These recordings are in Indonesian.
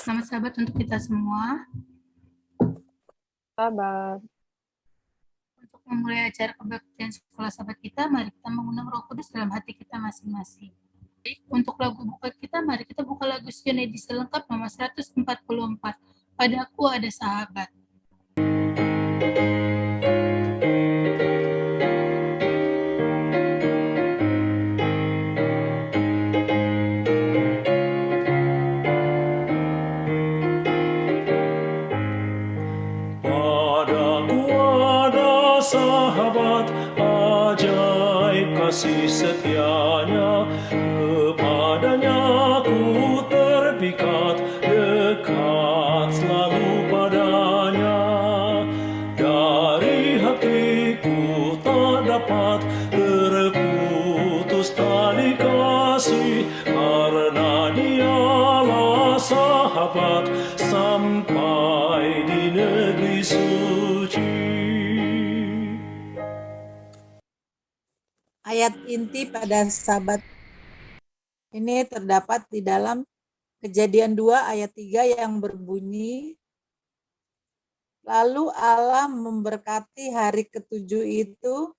Selamat Sabat untuk kita semua. Sabat. Untuk memulai acara kebaktian sekolah sahabat kita, mari kita mengundang Roh Kudus dalam hati kita masing-masing. Untuk lagu buka kita, mari kita buka lagu Sion edisi lengkap nomor 144. Padaku ada sahabat. Padaku ada sahabat, ajaib kasih setianya, kepadanya ku terpikat, dekat selalu padanya. Dari hatiku tak dapat terputus tali kasih, karena dialah sahabat sampai di negeri suci. Ayat inti pada Sabat ini terdapat di dalam Kejadian 2 ayat 3 yang berbunyi, lalu Allah memberkati hari ketujuh itu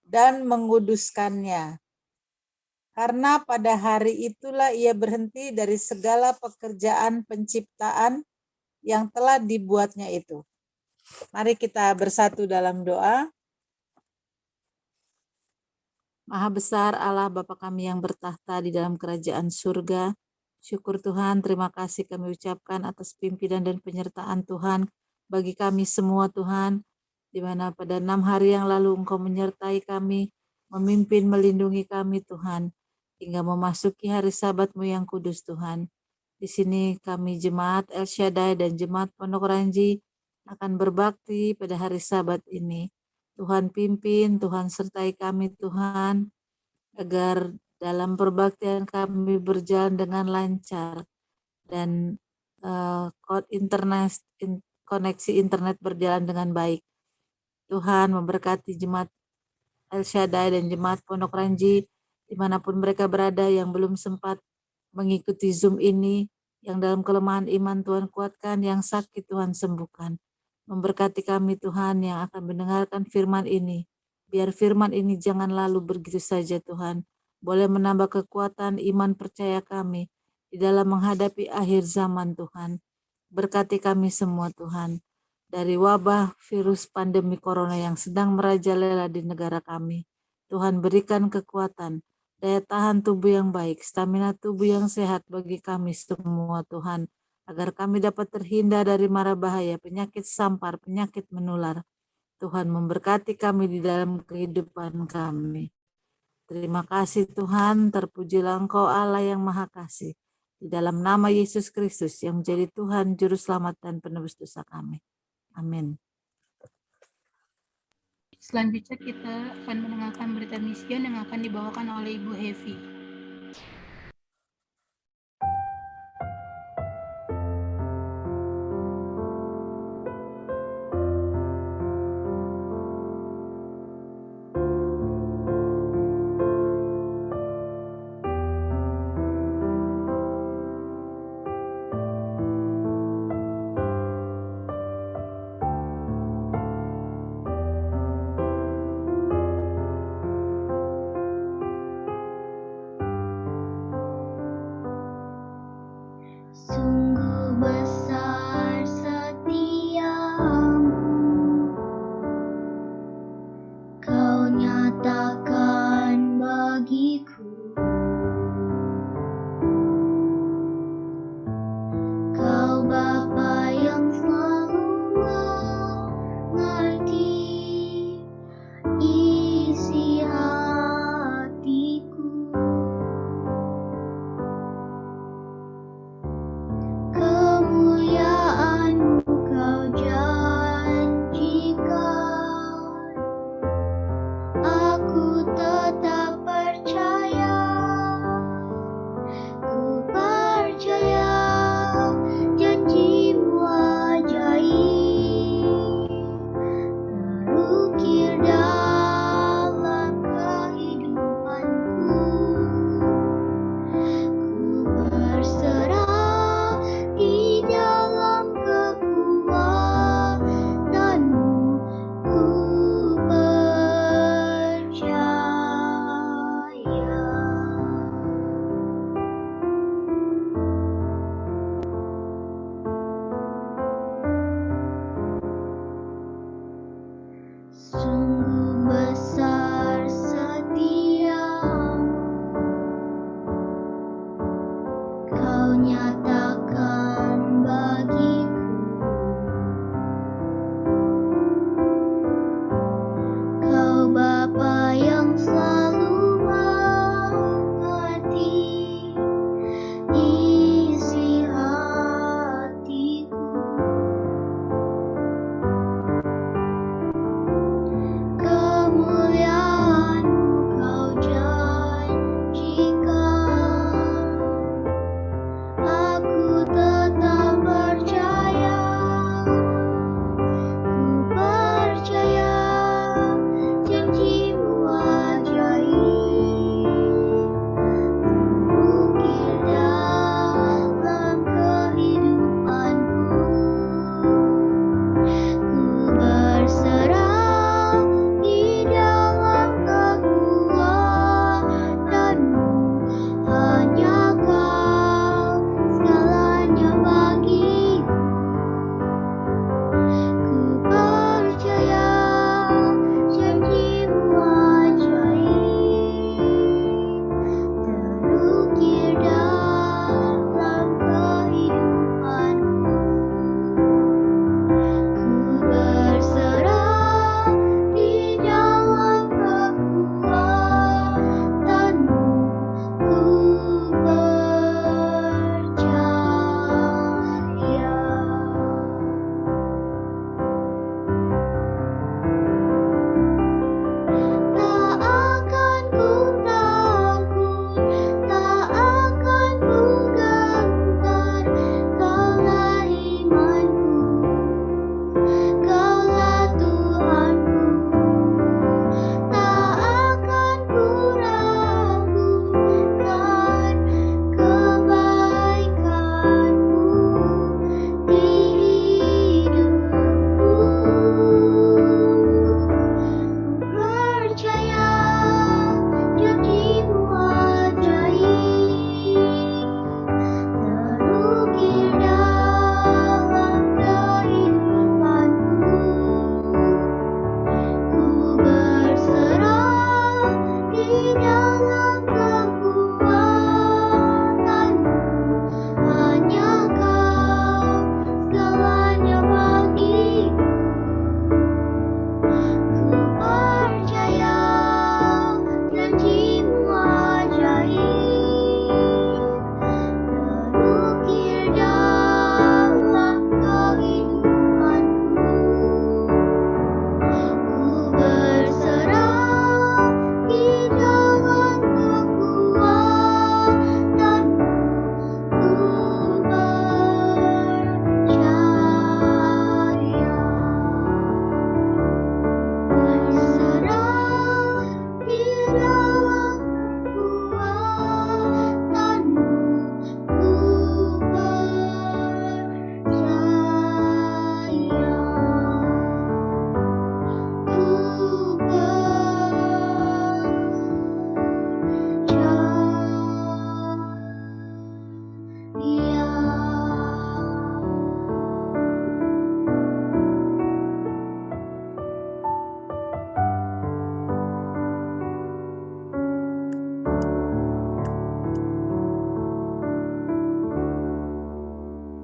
dan menguduskannya. Karena pada hari itulah ia berhenti dari segala pekerjaan penciptaan yang telah dibuatnya itu. Mari kita bersatu dalam doa. Maha besar Allah Bapa kami yang bertahta di dalam kerajaan surga. Syukur Tuhan, terima kasih kami ucapkan atas pimpinan dan penyertaan Tuhan bagi kami semua Tuhan, di mana pada 6 hari yang lalu Engkau menyertai kami, memimpin, melindungi kami Tuhan, hingga memasuki hari Sabat-Mu yang kudus Tuhan. Di sini kami Jemaat El Shaddai dan Jemaat Pondok Ranji akan berbakti pada hari Sabat ini. Tuhan pimpin, Tuhan sertai kami Tuhan, agar dalam perbaktian kami berjalan dengan lancar dan koneksi internet berjalan dengan baik. Tuhan memberkati Jemaat El Shaddai dan Jemaat Pondok Ranji dimanapun mereka berada yang belum sempat mengikuti Zoom ini, yang dalam kelemahan iman Tuhan kuatkan, yang sakit Tuhan sembuhkan. Memberkati kami Tuhan yang akan mendengarkan firman ini. Biar firman ini jangan lalu begitu saja Tuhan. Boleh menambah kekuatan iman percaya kami di dalam menghadapi akhir zaman Tuhan. Berkati kami semua Tuhan. Dari wabah virus pandemi corona yang sedang merajalela di negara kami. Tuhan berikan kekuatan, daya tahan tubuh yang baik, stamina tubuh yang sehat bagi kami semua Tuhan. Agar kami dapat terhindar dari mara bahaya, penyakit sampar, penyakit menular. Tuhan memberkati kami di dalam kehidupan kami. Terima kasih Tuhan, terpujilah Engkau Allah yang Maha Kasih. Di dalam nama Yesus Kristus yang menjadi Tuhan, Juru Selamat dan penebus dosa kami. Amin. Selanjutnya kita akan mendengarkan berita Mission yang akan dibawakan oleh Ibu Hevi.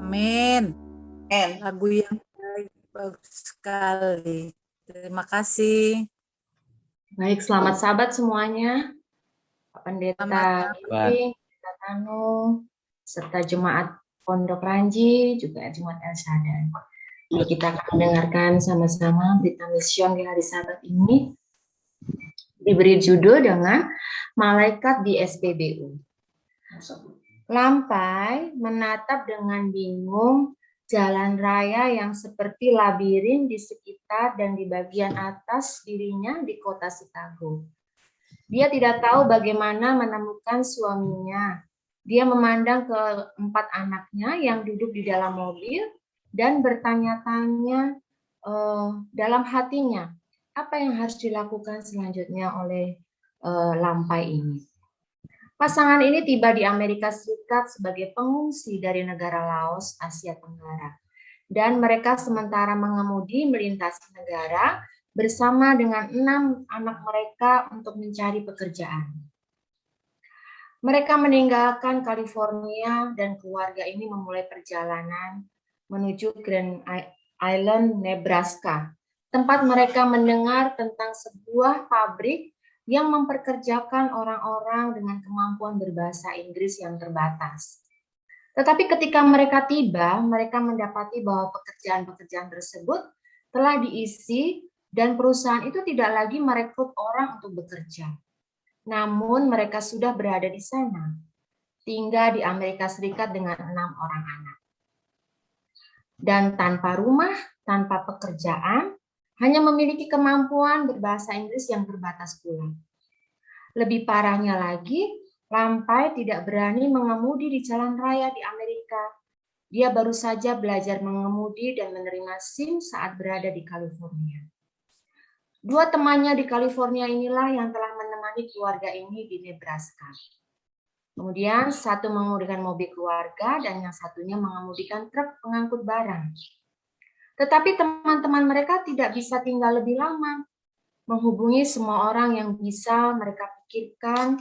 Amin. Men. Lagu yang bagus sekali. Terima kasih. Baik, selamat sahabat semuanya. Pak Pendeta Selamat Iping, Pendeta Tanu, serta jemaat Pondok Ranji, juga jemaat El Shaddai. Jadi kita akan mendengarkan sama-sama berita mision di hari Sabat ini. Diberi judul dengan Malaikat di SPBU. Lampai menatap dengan bingung jalan raya yang seperti labirin di sekitar dan di bagian atas dirinya di kota Chicago. Dia tidak tahu bagaimana menemukan suaminya. Dia memandang ke 4 anaknya yang duduk di dalam mobil dan bertanya-tanya dalam hatinya, apa yang harus dilakukan selanjutnya oleh Lampai ini. Pasangan ini tiba di Amerika Serikat sebagai pengungsi dari negara Laos, Asia Tenggara. Dan mereka sementara mengemudi melintasi negara bersama dengan 6 anak mereka untuk mencari pekerjaan. Mereka meninggalkan California dan keluarga ini memulai perjalanan menuju Grand Island, Nebraska, tempat mereka mendengar tentang sebuah pabrik yang memperkerjakan orang-orang dengan kemampuan berbahasa Inggris yang terbatas. Tetapi ketika mereka tiba, mereka mendapati bahwa pekerjaan-pekerjaan tersebut telah diisi dan perusahaan itu tidak lagi merekrut orang untuk bekerja. Namun mereka sudah berada di sana, tinggal di Amerika Serikat dengan 6 orang anak. Dan tanpa rumah, tanpa pekerjaan, hanya memiliki kemampuan berbahasa Inggris yang terbatas pula. Lebih parahnya lagi, Lampai tidak berani mengemudi di jalan raya di Amerika. Dia baru saja belajar mengemudi dan menerima SIM saat berada di California. 2 temannya di California inilah yang telah menemani keluarga ini di Nebraska. Kemudian satu mengemudikan mobil keluarga dan yang satunya mengemudikan truk pengangkut barang. Tetapi teman-teman mereka tidak bisa tinggal lebih lama, menghubungi semua orang yang bisa mereka pikirkan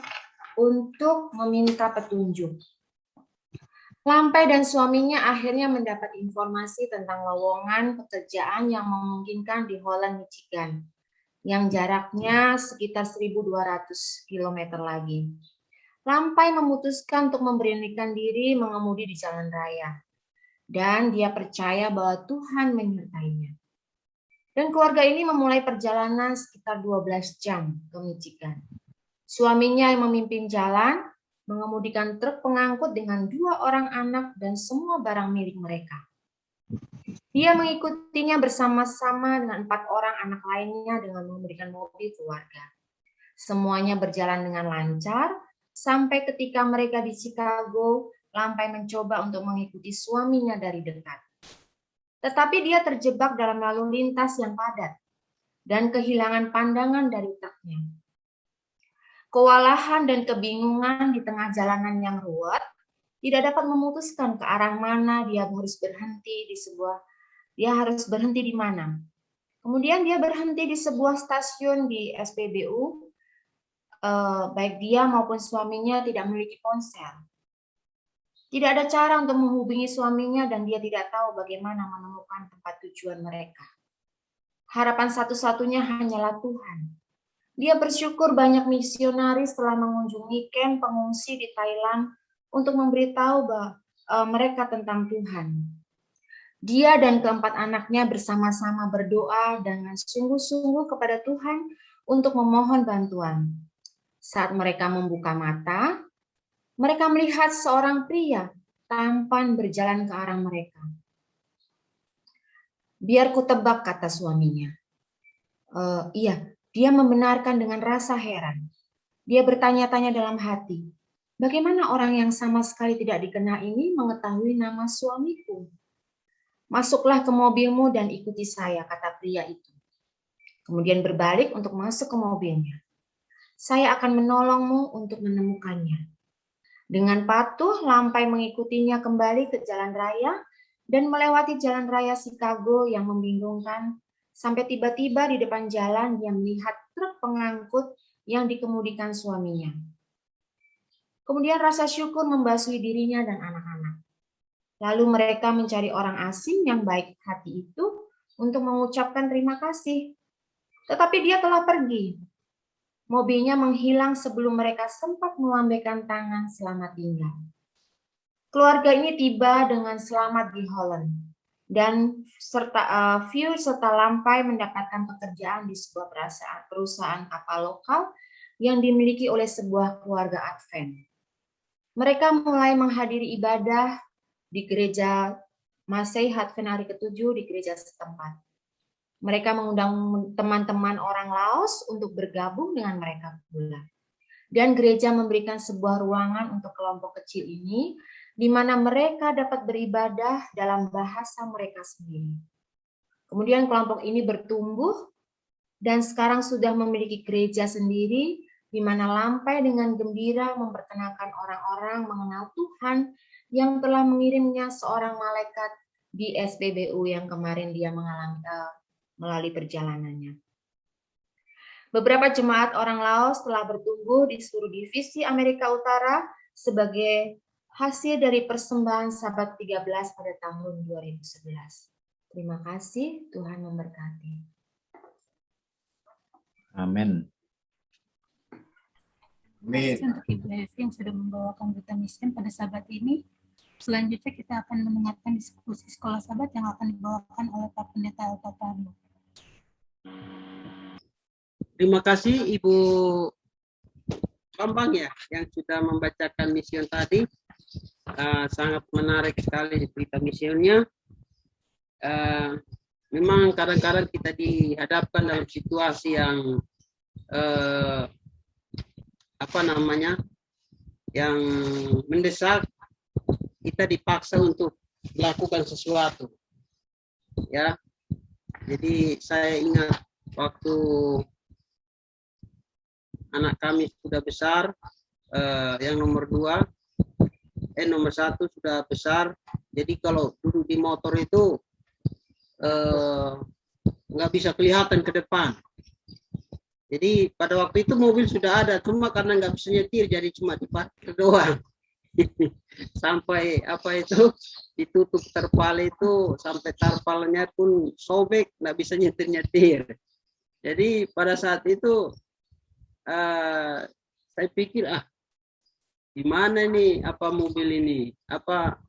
untuk meminta petunjuk. Lampai dan suaminya akhirnya mendapat informasi tentang lowongan pekerjaan yang memungkinkan di Holland, Michigan, yang jaraknya sekitar 1.200 km lagi. Lampai memutuskan untuk memberanikan diri mengemudi di jalan raya. Dan dia percaya bahwa Tuhan menyertainya. Dan keluarga ini memulai perjalanan sekitar 12 jam ke Michigan. Suaminya yang memimpin jalan, mengemudikan truk pengangkut dengan 2 orang anak dan semua barang milik mereka. Dia mengikutinya bersama-sama dengan 4 orang anak lainnya dengan mengemudikan mobil keluarga. Semuanya berjalan dengan lancar, sampai ketika mereka di Chicago, Lampai mencoba untuk mengikuti suaminya dari dekat. Tetapi dia terjebak dalam lalu lintas yang padat dan kehilangan pandangan dari truknya. Kewalahan dan kebingungan di tengah jalanan yang ruwet, tidak dapat memutuskan ke arah mana dia harus berhenti di mana. Kemudian dia berhenti di sebuah stasiun di SPBU, baik dia maupun suaminya tidak memiliki ponsel. Tidak ada cara untuk menghubungi suaminya dan dia tidak tahu bagaimana menemukan tempat tujuan mereka. Harapan satu-satunya hanyalah Tuhan. Dia bersyukur banyak misionaris telah mengunjungi kamp pengungsi di Thailand untuk memberitahu mereka tentang Tuhan. Dia dan keempat anaknya bersama-sama berdoa dengan sungguh-sungguh kepada Tuhan untuk memohon bantuan. Saat mereka membuka mata, mereka melihat seorang pria tampan berjalan ke arah mereka. Biar ku tebak, kata suaminya. Iya, dia membenarkan dengan rasa heran. Dia bertanya-tanya dalam hati, bagaimana orang yang sama sekali tidak dikenal ini mengetahui nama suamiku? Masuklah ke mobilmu dan ikuti saya, kata pria itu. Kemudian berbalik untuk masuk ke mobilnya. Saya akan menolongmu untuk menemukannya. Dengan patuh, Lampai mengikutinya kembali ke jalan raya dan melewati jalan raya Chicago yang membingungkan, sampai tiba-tiba di depan jalan dia melihat truk pengangkut yang dikemudikan suaminya. Kemudian rasa syukur membasui dirinya dan anak-anak. Lalu mereka mencari orang asing yang baik hati itu untuk mengucapkan terima kasih. Tetapi dia telah pergi. Mobilnya menghilang sebelum mereka sempat melambaikan tangan selamat tinggal. Keluarga ini tiba dengan selamat di Holland. Dan View serta Lampai mendapatkan pekerjaan di sebuah perusahaan kapal lokal yang dimiliki oleh sebuah keluarga Advent. Mereka mulai menghadiri ibadah di gereja Massey Advent hari ke-7 di gereja setempat. Mereka mengundang teman-teman orang Laos untuk bergabung dengan mereka pula. Dan gereja memberikan sebuah ruangan untuk kelompok kecil ini, di mana mereka dapat beribadah dalam bahasa mereka sendiri. Kemudian kelompok ini bertumbuh dan sekarang sudah memiliki gereja sendiri, di mana Lampai dengan gembira memperkenalkan orang-orang mengenal Tuhan yang telah mengirimnya seorang malaikat di SPBU yang kemarin dia mengalami melalui perjalanannya. Beberapa jemaat orang Laos telah bertumbuh di seluruh divisi Amerika Utara sebagai hasil dari persembahan Sabat 13 pada tahun 2011. Terima kasih, Tuhan memberkati. Amin. Terima kasih untuk Ibu Evi yang sudah membawakan berita misi pada Sabat ini. Selanjutnya kita akan mendengarkan diskusi sekolah Sabat yang akan dibawakan oleh Pak Pendeta Elta Tanu. Terima kasih Ibu Bambang ya yang sudah membacakan mision tadi. Sangat menarik sekali berita misionnya. Memang kadang-kadang kita dihadapkan dalam situasi yang yang mendesak, kita dipaksa untuk melakukan sesuatu. Ya, jadi saya ingat waktu anak kami sudah besar, yang nomor 1 sudah besar. Jadi kalau duduk di motor itu nggak bisa kelihatan ke depan. Jadi pada waktu itu mobil sudah ada, cuma karena nggak bisa nyetir, jadi cuma diparkir doang. Sampai ditutup terpal itu, sampai tarpalnya pun sobek, nggak bisa nyetir. Jadi pada saat itu saya pikir gimana nih mobil ini,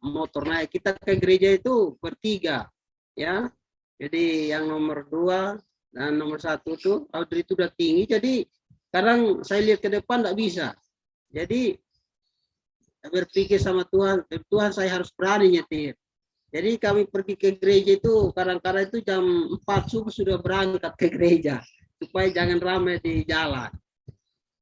motor naik. Kita ke gereja itu bertiga, ya. Jadi yang nomor 2 dan nomor 1 tuh Audrey itu udah tinggi, jadi kadang saya lihat ke depan nggak bisa. Jadi berpikir sama Tuhan saya harus berani nyetir. Jadi kami pergi ke gereja itu kadang-kadang itu jam 4 subuh sudah berangkat ke gereja supaya jangan ramai di jalan.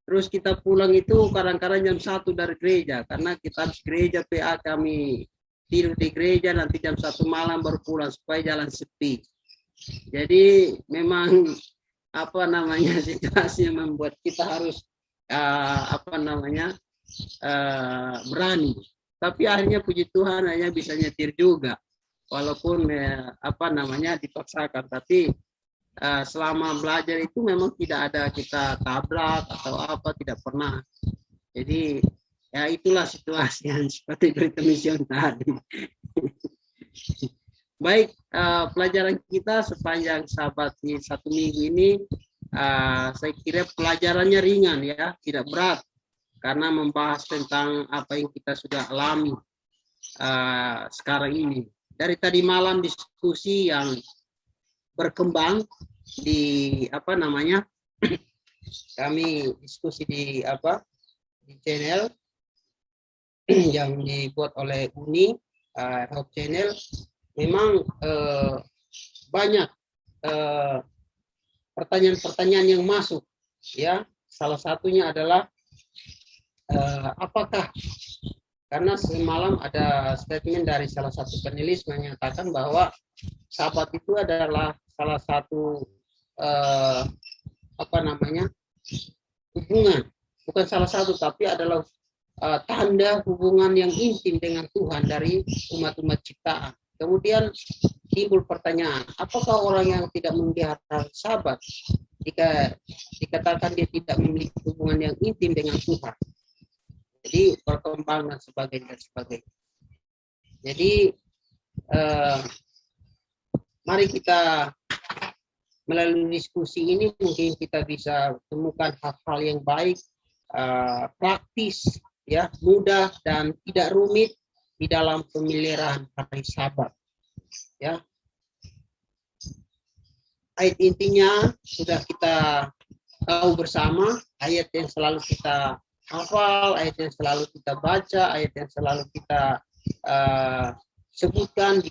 Terus kita pulang itu kadang-kadang jam 1 dari gereja, karena kita habis gereja PA kami tidur di gereja, nanti jam 1 malam baru pulang supaya jalan sepi. Jadi memang situasi yang membuat kita harus berani. Tapi akhirnya puji Tuhan hanya bisa nyetir juga, walaupun dipaksakan. Tapi selama belajar itu memang tidak ada kita tabrak atau tidak pernah. Jadi ya itulah situasi yang seperti berita mision tadi. Baik, pelajaran kita sepanjang Sabat di 1 minggu ini, saya kira pelajarannya ringan ya, tidak berat, karena membahas tentang apa yang kita sudah alami sekarang ini. Dari tadi malam diskusi yang berkembang di kami diskusi di channel yang dibuat oleh Uni Hope Channel. Memang banyak pertanyaan-pertanyaan yang masuk, ya. Salah satunya adalah apakah, karena semalam ada statement dari salah satu penulis menyatakan bahwa Sabat itu adalah salah satu hubungan, bukan salah satu, tapi adalah tanda hubungan yang intim dengan Tuhan dari umat-umat ciptaan. Kemudian timbul pertanyaan, apakah orang yang tidak memelihara Sabat jika dikatakan dia tidak memiliki hubungan yang intim dengan Tuhan? Jadi perkembangan sebagainya. Jadi mari kita melalui diskusi ini mungkin kita bisa temukan hal-hal yang baik, praktis, ya, mudah dan tidak rumit di dalam pemeliharaan hari Sabat. Ya, ayat intinya sudah kita tahu bersama, ayat yang selalu kita hafal, ayat yang selalu kita baca, ayat yang selalu kita sebutkan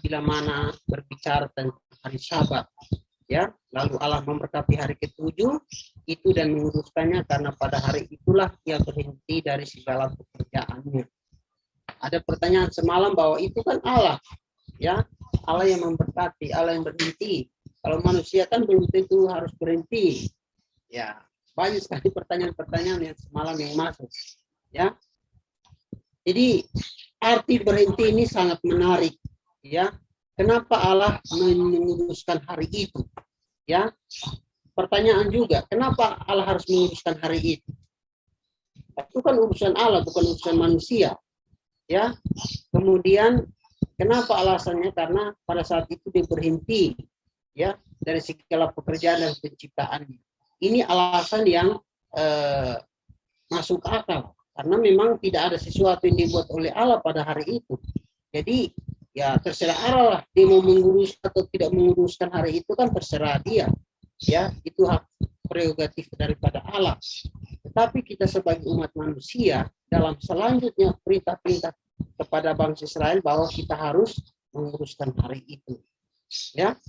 bila mana berbicara tentang hari Sabat. Ya, lalu Allah memberkati hari ke-7 itu dan menguruskannya karena pada hari itulah ia berhenti dari segala pekerjaannya. Ada pertanyaan semalam bahwa itu kan Allah, ya, Allah yang memberkati, Allah yang berhenti. Kalau manusia kan belum tentu harus berhenti. Ya, banyak sekali pertanyaan-pertanyaan yang semalam yang masuk. Ya, jadi arti berhenti ini sangat menarik. Ya, kenapa Allah menguruskan hari itu? Ya, pertanyaan juga, kenapa Allah harus menguruskan hari itu? Itu kan urusan Allah, bukan urusan manusia. Ya, kemudian kenapa alasannya? Karena pada saat itu dia berhenti, ya, dari segala pekerjaan dan penciptaannya. Ini alasan yang masuk akal, karena memang tidak ada sesuatu yang dibuat oleh Allah pada hari itu. Jadi ya terserah Allah, dia mau mengurus atau tidak menguruskan hari itu kan terserah dia. Ya, itu hak prerogatif daripada Allah. Tetapi kita sebagai umat manusia dalam selanjutnya perintah-perintah kepada bangsa Israel bahwa kita harus menguruskan hari itu. Ya.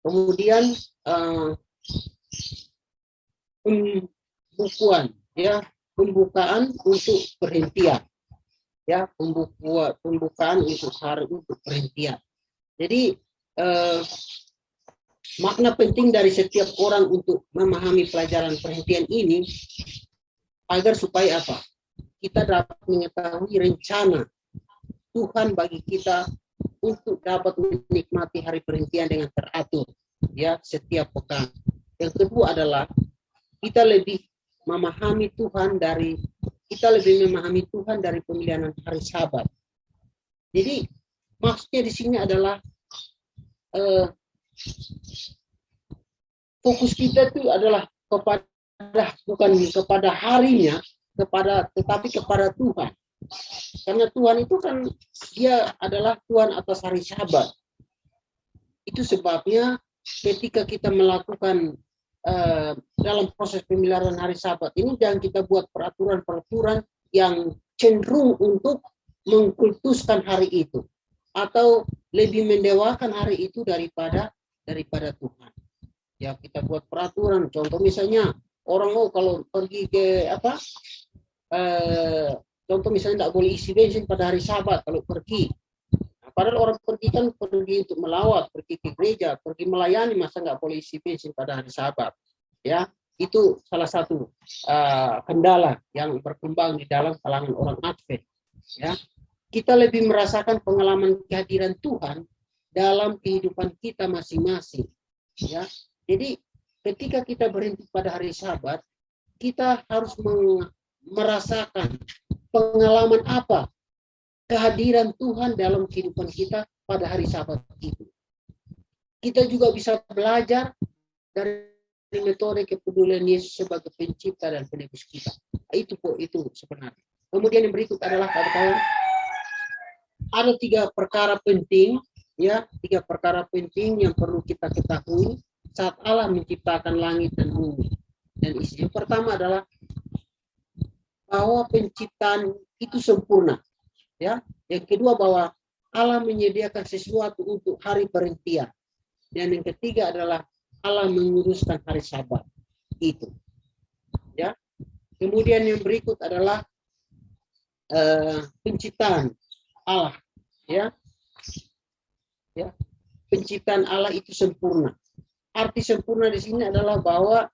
Kemudian pembukaan, ya, pembukaan untuk perhentian. Ya, pembukaan untuk hari untuk perhentian. Jadi makna penting dari setiap orang untuk memahami pelajaran perhentian ini agar supaya apa? Kita dapat mengetahui rencana Tuhan bagi kita untuk dapat menikmati hari perhentian dengan teratur, ya, setiap pekan. Yang kedua adalah kita lebih memahami Tuhan dari pemilihan hari Sabat. Jadi maksudnya di sini adalah fokus kita itu adalah bukan kepada harinya, tetapi kepada Tuhan. Karena Tuhan itu kan dia adalah Tuhan atas hari Sabat. Itu sebabnya ketika kita melakukan dalam proses pemeliharaan hari Sabat ini jangan kita buat peraturan-peraturan yang cenderung untuk mengkultuskan hari itu atau lebih mendewakan hari itu daripada Tuhan. Ya, kita buat peraturan. Contoh misalnya orang kalau pergi ke contoh misalnya tidak boleh isi bensin pada hari Sabat kalau pergi. Padahal orang pergi kan pergi untuk melawat, pergi ke gereja, pergi melayani, masa nggak boleh isi bensin pada hari Sabat? Ya, itu salah satu kendala yang berkembang di dalam kalangan orang Advent. Ya, kita lebih merasakan pengalaman kehadiran Tuhan dalam kehidupan kita masing-masing. Ya, jadi ketika kita berhenti pada hari Sabat, kita harus merasakan pengalaman apa kehadiran Tuhan dalam kehidupan kita pada hari Sabat itu. Kita juga bisa belajar dari metode kepedulian Yesus sebagai pencipta dan penebus kita. Itu sebenarnya. Kemudian yang berikut adalah ada 3 perkara penting, ya, 3 perkara penting yang perlu kita ketahui saat Allah menciptakan langit dan bumi. Dan yang pertama adalah bahwa penciptaan itu sempurna. Ya, yang kedua bahwa Allah menyediakan sesuatu untuk hari perhentian. Dan yang ketiga adalah Allah menguruskan hari Sabat itu. Ya. Kemudian yang berikut adalah penciptaan Allah. Ya. Ya. Penciptaan Allah itu sempurna. Arti sempurna di sini adalah bahwa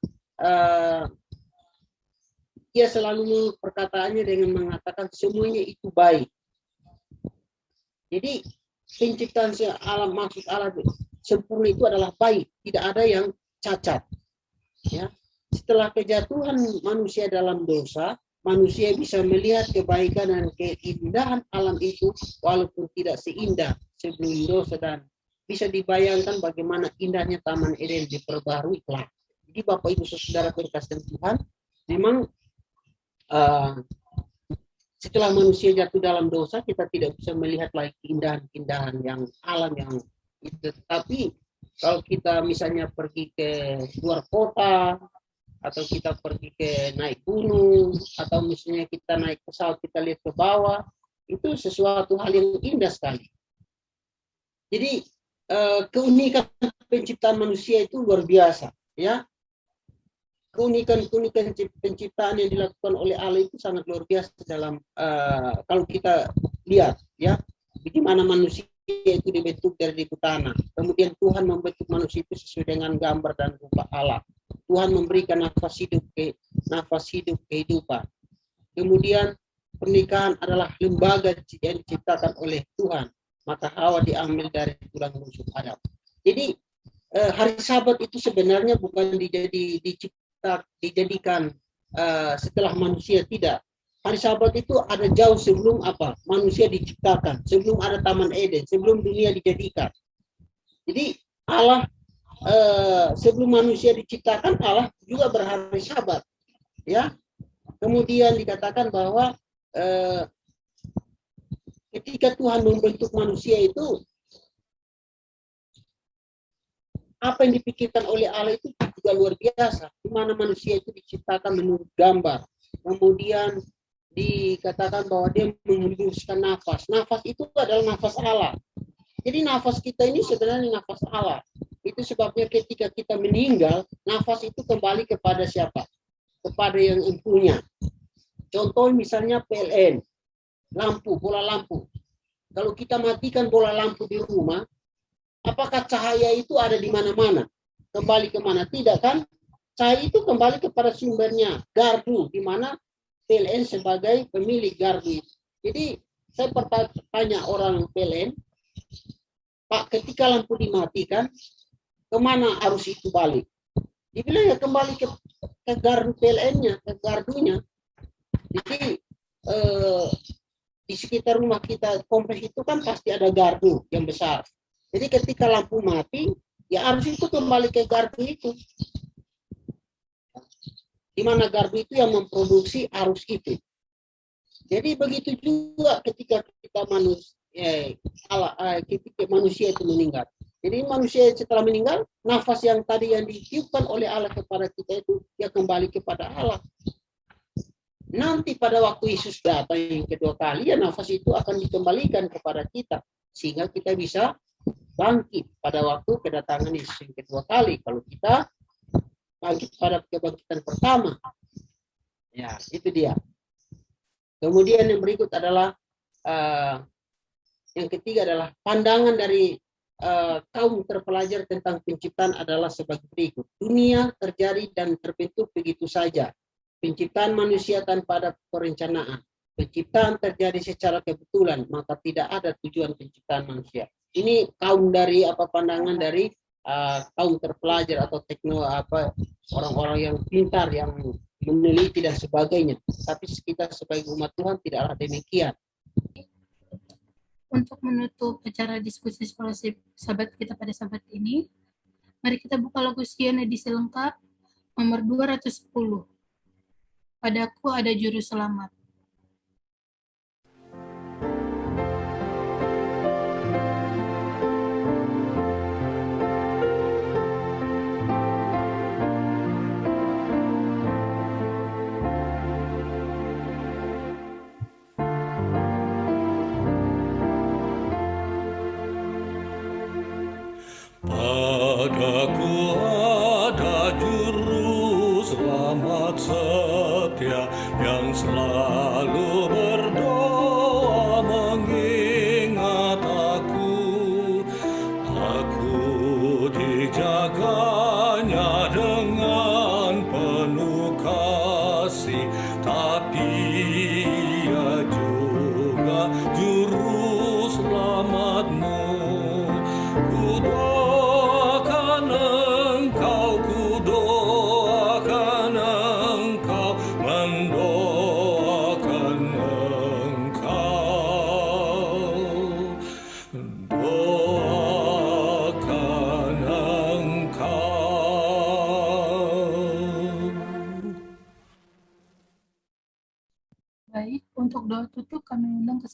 dia selalu perkataannya dengan mengatakan semuanya itu baik. Jadi penciptaan alam maksud Allah sempurna itu adalah baik, tidak ada yang cacat. Ya. Setelah kejatuhan manusia dalam dosa, manusia bisa melihat kebaikan dan keindahan alam itu walaupun tidak seindah sebelum dosa, dan bisa dibayangkan bagaimana indahnya Taman Eden diperbarui kelak. Jadi Bapak Ibu Saudara berkasih Tuhan, memang setelah manusia jatuh dalam dosa, kita tidak bisa melihat lagi keindahan-keindahan yang alam yang itu. Tapi kalau kita misalnya pergi ke luar kota, atau kita pergi ke naik gunung, atau misalnya kita naik pesawat, kita lihat ke bawah, itu sesuatu hal yang indah sekali. Jadi keunikan penciptaan manusia itu luar biasa, ya. Keunikan penciptaan yang dilakukan oleh Allah itu sangat luar biasa dalam kalau kita lihat, ya, bagaimana manusia itu dibentuk dari tanah. Kemudian Tuhan membentuk manusia itu sesuai dengan gambar dan rupa Allah. Tuhan memberikan nafas hidup kehidupan. Kemudian pernikahan adalah lembaga yang diciptakan oleh Tuhan. Maka Hawa diambil dari tulang rusuk Adam. Jadi hari Sabat itu sebenarnya bukan dijadikan setelah manusia, tidak. Hari Sabat itu ada jauh sebelum manusia diciptakan, sebelum ada Taman Eden, sebelum dunia dijadikan. Jadi Allah sebelum manusia diciptakan, Allah juga berhari Sabat, ya. Kemudian dikatakan bahwa ketika Tuhan membentuk manusia itu, apa yang dipikirkan oleh Allah itu juga luar biasa, di mana manusia itu diciptakan menurut gambar. Kemudian dikatakan bahwa dia menghembuskan nafas. Nafas itu adalah nafas Allah. Jadi nafas kita ini sebenarnya nafas Allah. Itu sebabnya ketika kita meninggal, nafas itu kembali kepada siapa? Kepada yang empunya. Contoh misalnya PLN, bola lampu. Kalau kita matikan bola lampu di rumah, apakah cahaya itu ada di mana-mana? Kembali kemana? Tidak kan? Cahaya itu kembali kepada sumbernya, gardu, di mana PLN sebagai pemilik gardu. Jadi saya bertanya orang PLN, Pak, ketika lampu dimatikan, kemana arus itu balik? Dibilang ya kembali ke gardu PLN-nya, ke gardunya. Jadi di sekitar rumah kita kompleks itu kan pasti ada gardu yang besar. Jadi ketika lampu mati, ya arus itu kembali ke gardu itu. Di mana gardu itu yang memproduksi arus itu. Jadi begitu juga ketika manusia itu meninggal. Jadi manusia setelah meninggal, nafas yang tadi yang ditiupkan oleh Allah kepada kita itu, ya kembali kepada Allah. Nanti pada waktu Yesus datang yang kedua kali, ya nafas itu akan dikembalikan kepada kita. Sehingga kita bisa bangkit pada waktu kedatangan Yesus yang kedua kali. Kalau kita bangkit pada kebangkitan pertama. Ya, itu dia. Kemudian yang berikut adalah, yang ketiga adalah pandangan dari kaum terpelajar tentang penciptaan adalah sebagai berikut. Dunia terjadi dan terbentuk begitu saja. Penciptaan manusia tanpa ada perencanaan. Penciptaan terjadi secara kebetulan, maka tidak ada tujuan penciptaan manusia. Ini kaum dari pandangan dari kaum terpelajar atau orang-orang yang pintar, yang meneliti dan sebagainya. Tapi kita sebagai umat Tuhan tidaklah demikian. Untuk menutup acara diskusi sekolah sahabat kita pada sahabat ini, mari kita buka lagu Sion edisi lengkap nomor 210. Padaku ada juru selamat. Padaku ada juru selamat setia yang selalu berdoa mengingat aku. Aku dijaganya dengan penuh kasih, tapi Ia juga juru selamatmu. Kudoakan engkau, mendoakan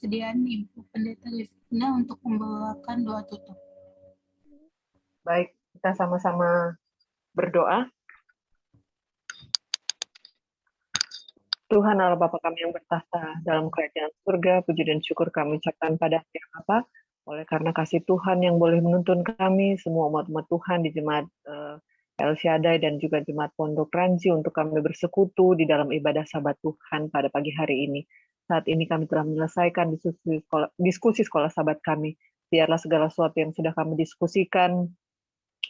persediaan Ibu Pendeta Livina untuk membawakan doa tutup. Baik, kita sama-sama berdoa. Tuhan Allah Bapa kami yang bertahta dalam kerajaan surga, puji dan syukur kami ucapkan pada Yang Bapa, oleh karena kasih Tuhan yang boleh menuntun kami, semua umat-umat Tuhan di jemaat El Shaddai dan juga jemaat Pondok Ranji untuk kami bersekutu di dalam ibadah Sabat Tuhan pada pagi hari ini. Saat ini kami telah menyelesaikan diskusi sekolah Sabat kami. Biarlah segala sesuatu yang sudah kami diskusikan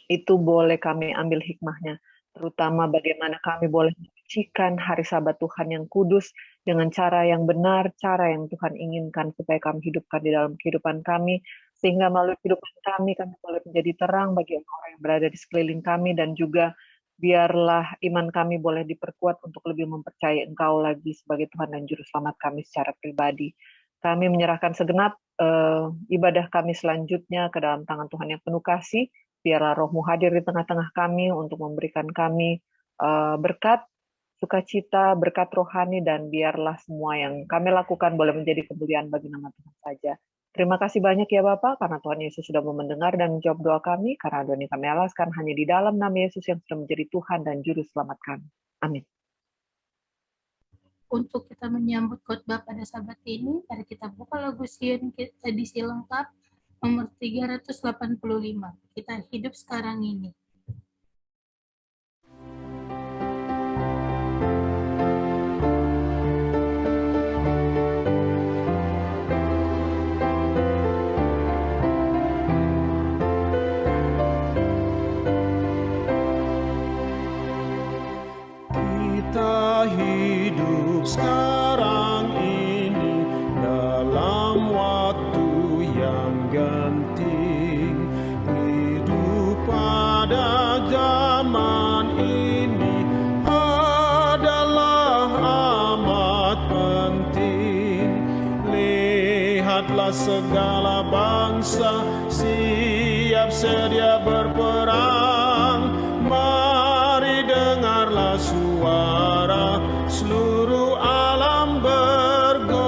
itu boleh kami ambil hikmahnya, terutama bagaimana kami boleh menyucikan hari Sabat Tuhan yang kudus dengan cara yang benar, cara yang Tuhan inginkan supaya kami hidupkan di dalam kehidupan kami, sehingga melalui kehidupan kami boleh menjadi terang bagi orang yang berada di sekeliling kami, dan juga biarlah iman kami boleh diperkuat untuk lebih mempercayai Engkau lagi sebagai Tuhan dan Juru Selamat kami secara pribadi. Kami menyerahkan segenap ibadah kami selanjutnya ke dalam tangan Tuhan yang penuh kasih. Biarlah Roh-Mu hadir di tengah-tengah kami untuk memberikan kami berkat, sukacita, berkat rohani, dan biarlah semua yang kami lakukan boleh menjadi kemuliaan bagi nama Tuhan saja. Terima kasih banyak ya Bapak, karena Tuhan Yesus sudah mau mendengar dan menjawab doa kami, karena doa ini kami alaskan hanya di dalam nama Yesus yang sudah menjadi Tuhan dan Juru Selamat kami. Amin. Untuk kita menyambut khotbah pada Sabat ini, mari kita buka lagu Sion edisi lengkap nomor 385. Kita hidup sekarang ini. Kita hidup sekarang ini dalam waktu yang genting. Hidup pada zaman ini adalah amat penting. Lihatlah segala bangsa siap sedia berperang. Mari dengarlah suara seluruh alam bergoncang.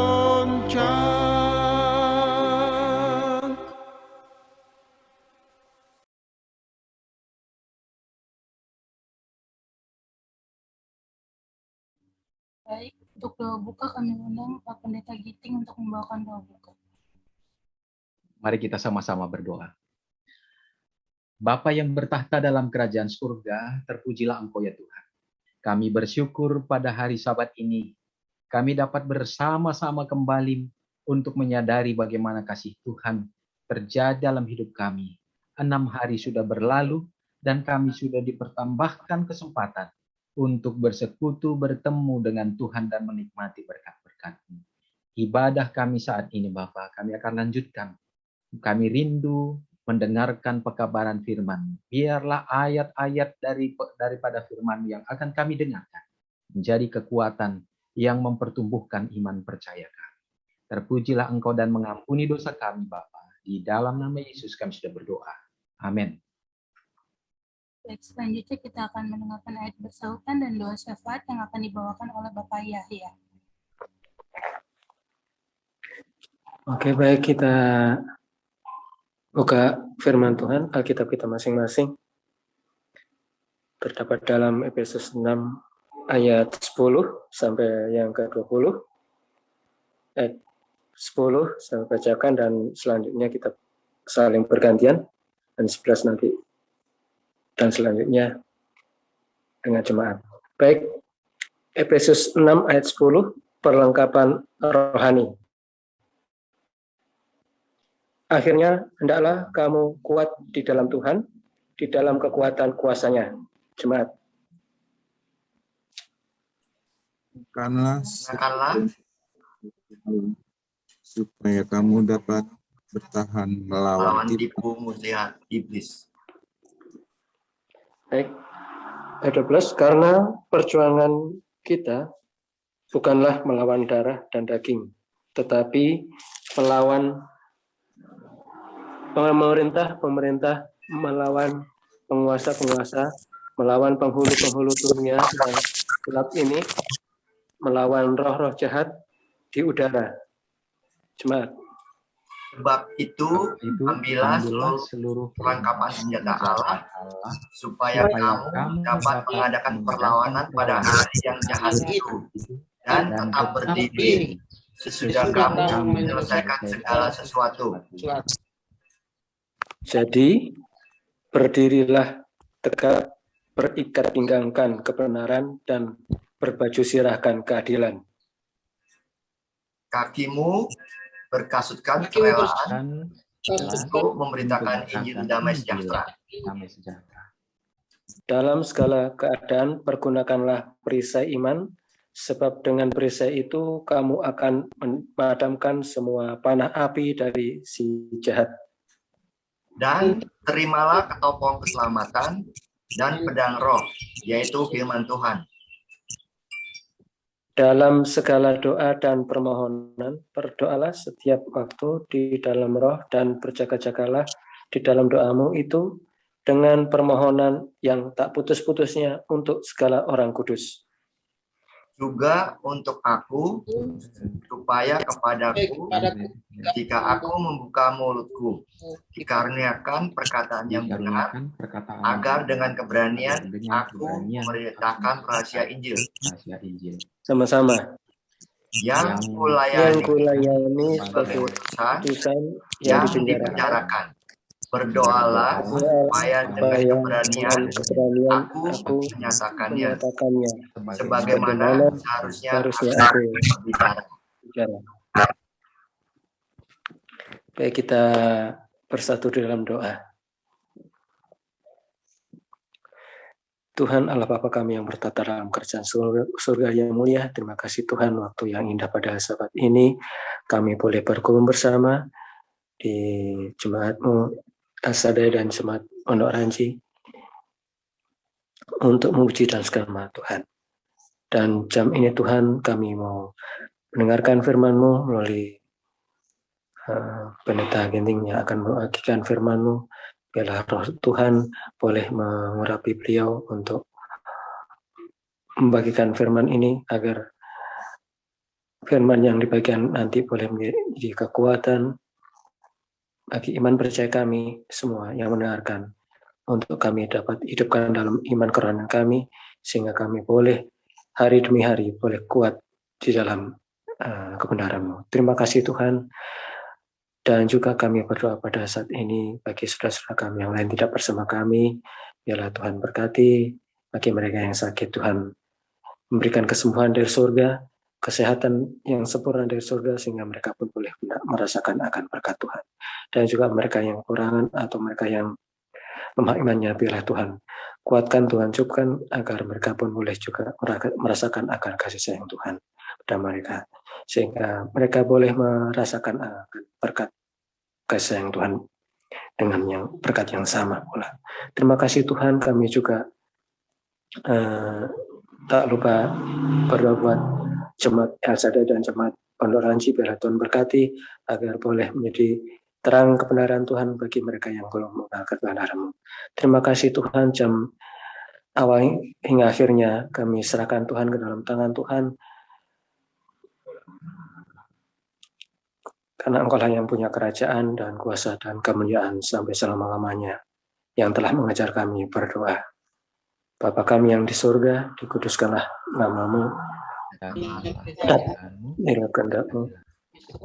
Baik, untuk doa buka kami undang Pak Pendeta Giting untuk membawakan doa buka. Mari kita sama-sama berdoa. Bapa yang bertahta dalam kerajaan surga, terpujilah Engkau ya Tuhan. Kami bersyukur pada hari Sabat ini, kami dapat bersama-sama kembali untuk menyadari bagaimana kasih Tuhan terjadi dalam hidup kami. 6 hari sudah berlalu, dan kami sudah dipertambahkan kesempatan untuk bersekutu, bertemu dengan Tuhan dan menikmati berkat-berkat-Mu. Ibadah kami saat ini Bapa, kami akan lanjutkan. Kami rindu mendengarkan pekabaran firman. Biarlah ayat-ayat daripada firman yang akan kami dengarkan menjadi kekuatan yang mempertumbuhkan iman percaya kami. Terpujilah Engkau dan mengampuni dosa kami Bapa. Di dalam nama Yesus kami sudah berdoa. Amin. Baik, selanjutnya kita akan mendengarkan ayat bersautan dan doa syafaat yang akan dibawakan oleh Bapak Yahya. Oke, baik, kita buka firman Tuhan, Alkitab kita masing-masing. Terdapat dalam Efesus 6 ayat 10 sampai yang ke-20. Ayat 10 saya bacakan dan selanjutnya kita saling bergantian, dan 11 nanti. Dan selanjutnya dengan jemaat. Baik, Efesus 6 ayat 10, perlengkapan rohani. Akhirnya, hendaklah kamu kuat di dalam Tuhan, di dalam kekuatan kuasa-Nya. Jemaat. Bukanlah supaya kamu dapat bertahan melawan tipu muslihat iblis. Baik, ayat 12, karena perjuangan kita bukanlah melawan darah dan daging, tetapi melawan pemerintah, melawan penguasa-penguasa, melawan penghulu-penghulu dunia yang gelap ini, melawan roh-roh jahat di udara. Jemaat. Sebab itu ambillah seluruh perlengkapan senjata Allah supaya kamu dapat mengadakan perlawanan pada hari yang jahat itu dan tetap berdiri sesudah kamu menyelesaikan segala sesuatu. Jadi berdirilah tegak, berikat pinggangkan kebenaran dan berbaju sirahkan keadilan. Kakimu berkasutkan kerelaan untuk memberitakan Injil damai sejahtera. Dalam segala keadaan pergunakanlah perisai iman, sebab dengan perisai itu kamu akan memadamkan semua panah api dari si jahat. Dan terimalah ketopong keselamatan dan pedang roh, yaitu firman Tuhan. Dalam segala doa dan permohonan, berdoalah setiap waktu di dalam roh dan berjaga-jagalah di dalam doamu itu dengan permohonan yang tak putus-putusnya untuk segala orang kudus. Juga untuk aku, supaya kepadaku, jika aku membuka mulutku, dikaruniakan perkataan yang benar, agar dengan keberanian aku memberitakan rahasia Injil. Sama-sama. Yang kulayani sebagai utusan yang dipenjarakan. Berdoalah supaya dengan keberanian aku menyatakannya, sebagaimana seharusnya aku berbicara. Baik, kita bersatu dalam doa. Tuhan Allah Bapa kami yang bertata dalam kerajaan surga yang mulia, terima kasih Tuhan waktu yang indah pada saat ini kami boleh berkumpul bersama di jemaat-Mu Al-Shaddai dan jemaat Pondok Ranji untuk memuji dan segala Tuhan. Dan jam ini Tuhan kami mau mendengarkan firman-Mu melalui Pendeta Ginting yang akan membagikan firman-Mu. Biarlah roh Tuhan boleh mengurapi beliau untuk membagikan firman ini agar firman yang dibagikan nanti boleh menjadi kekuatan bagi iman percaya kami semua yang mendengarkan, untuk kami dapat hidupkan dalam iman kerohanian kami, sehingga kami boleh hari demi hari boleh kuat di dalam kebenaran-Mu. Terima kasih Tuhan. Dan juga kami berdoa pada saat ini bagi saudara-saudara kami yang lain tidak bersama kami, biarlah Tuhan berkati. Bagi mereka yang sakit, Tuhan memberikan kesembuhan dari surga, kesehatan yang sempurna dari surga, sehingga mereka pun boleh merasakan akan berkat Tuhan. Dan juga mereka yang kurangan atau mereka yang lemah imannya, biarlah Tuhan kuatkan, Tuhan cukupkan, agar mereka pun boleh juga merasakan akan kasih sayang Tuhan pada mereka, sehingga mereka boleh merasakan akan berkat kasih sayang Tuhan dengan yang berkat yang sama pula. Terima kasih Tuhan, kami juga tak lupa berdoa buat jemaat Al-Shaddai dan jemaat Pondok Ranji, biarlah Tuhan berkati agar boleh menjadi terang kebenaran Tuhan bagi mereka yang belum mengenal kebenaran-Mu. Terima kasih Tuhan, jam awal hingga akhirnya kami serahkan Tuhan ke dalam tangan Tuhan, karena Engkau-lah yang punya kerajaan dan kuasa dan kemuliaan sampai selama-lamanya, yang telah mengajar kami berdoa. Bapa kami yang di surga, dikuduskanlah nama-Mu, biarlah kehendak-Mu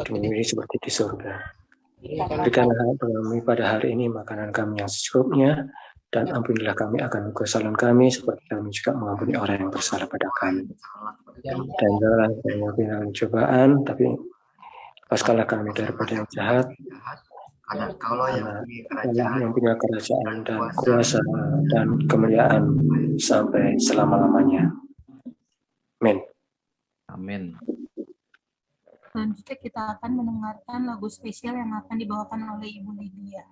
di seperti di surga. Berikanlah kami pada hari ini makanan kami yang secukupnya, dan ampunilah kami akan kesalahan kami, seperti kami juga mengampuni orang yang bersalah pada kami. Dan janganlah kami dalam cobaan, tapi lepaskanlah kami daripada yang jahat, karena yang punya kerajaan dan kuasa dan kemuliaan sampai selama-lamanya. Amin. Amin. Selanjutnya kita akan mendengarkan lagu spesial yang akan dibawakan oleh Ibu Lydia.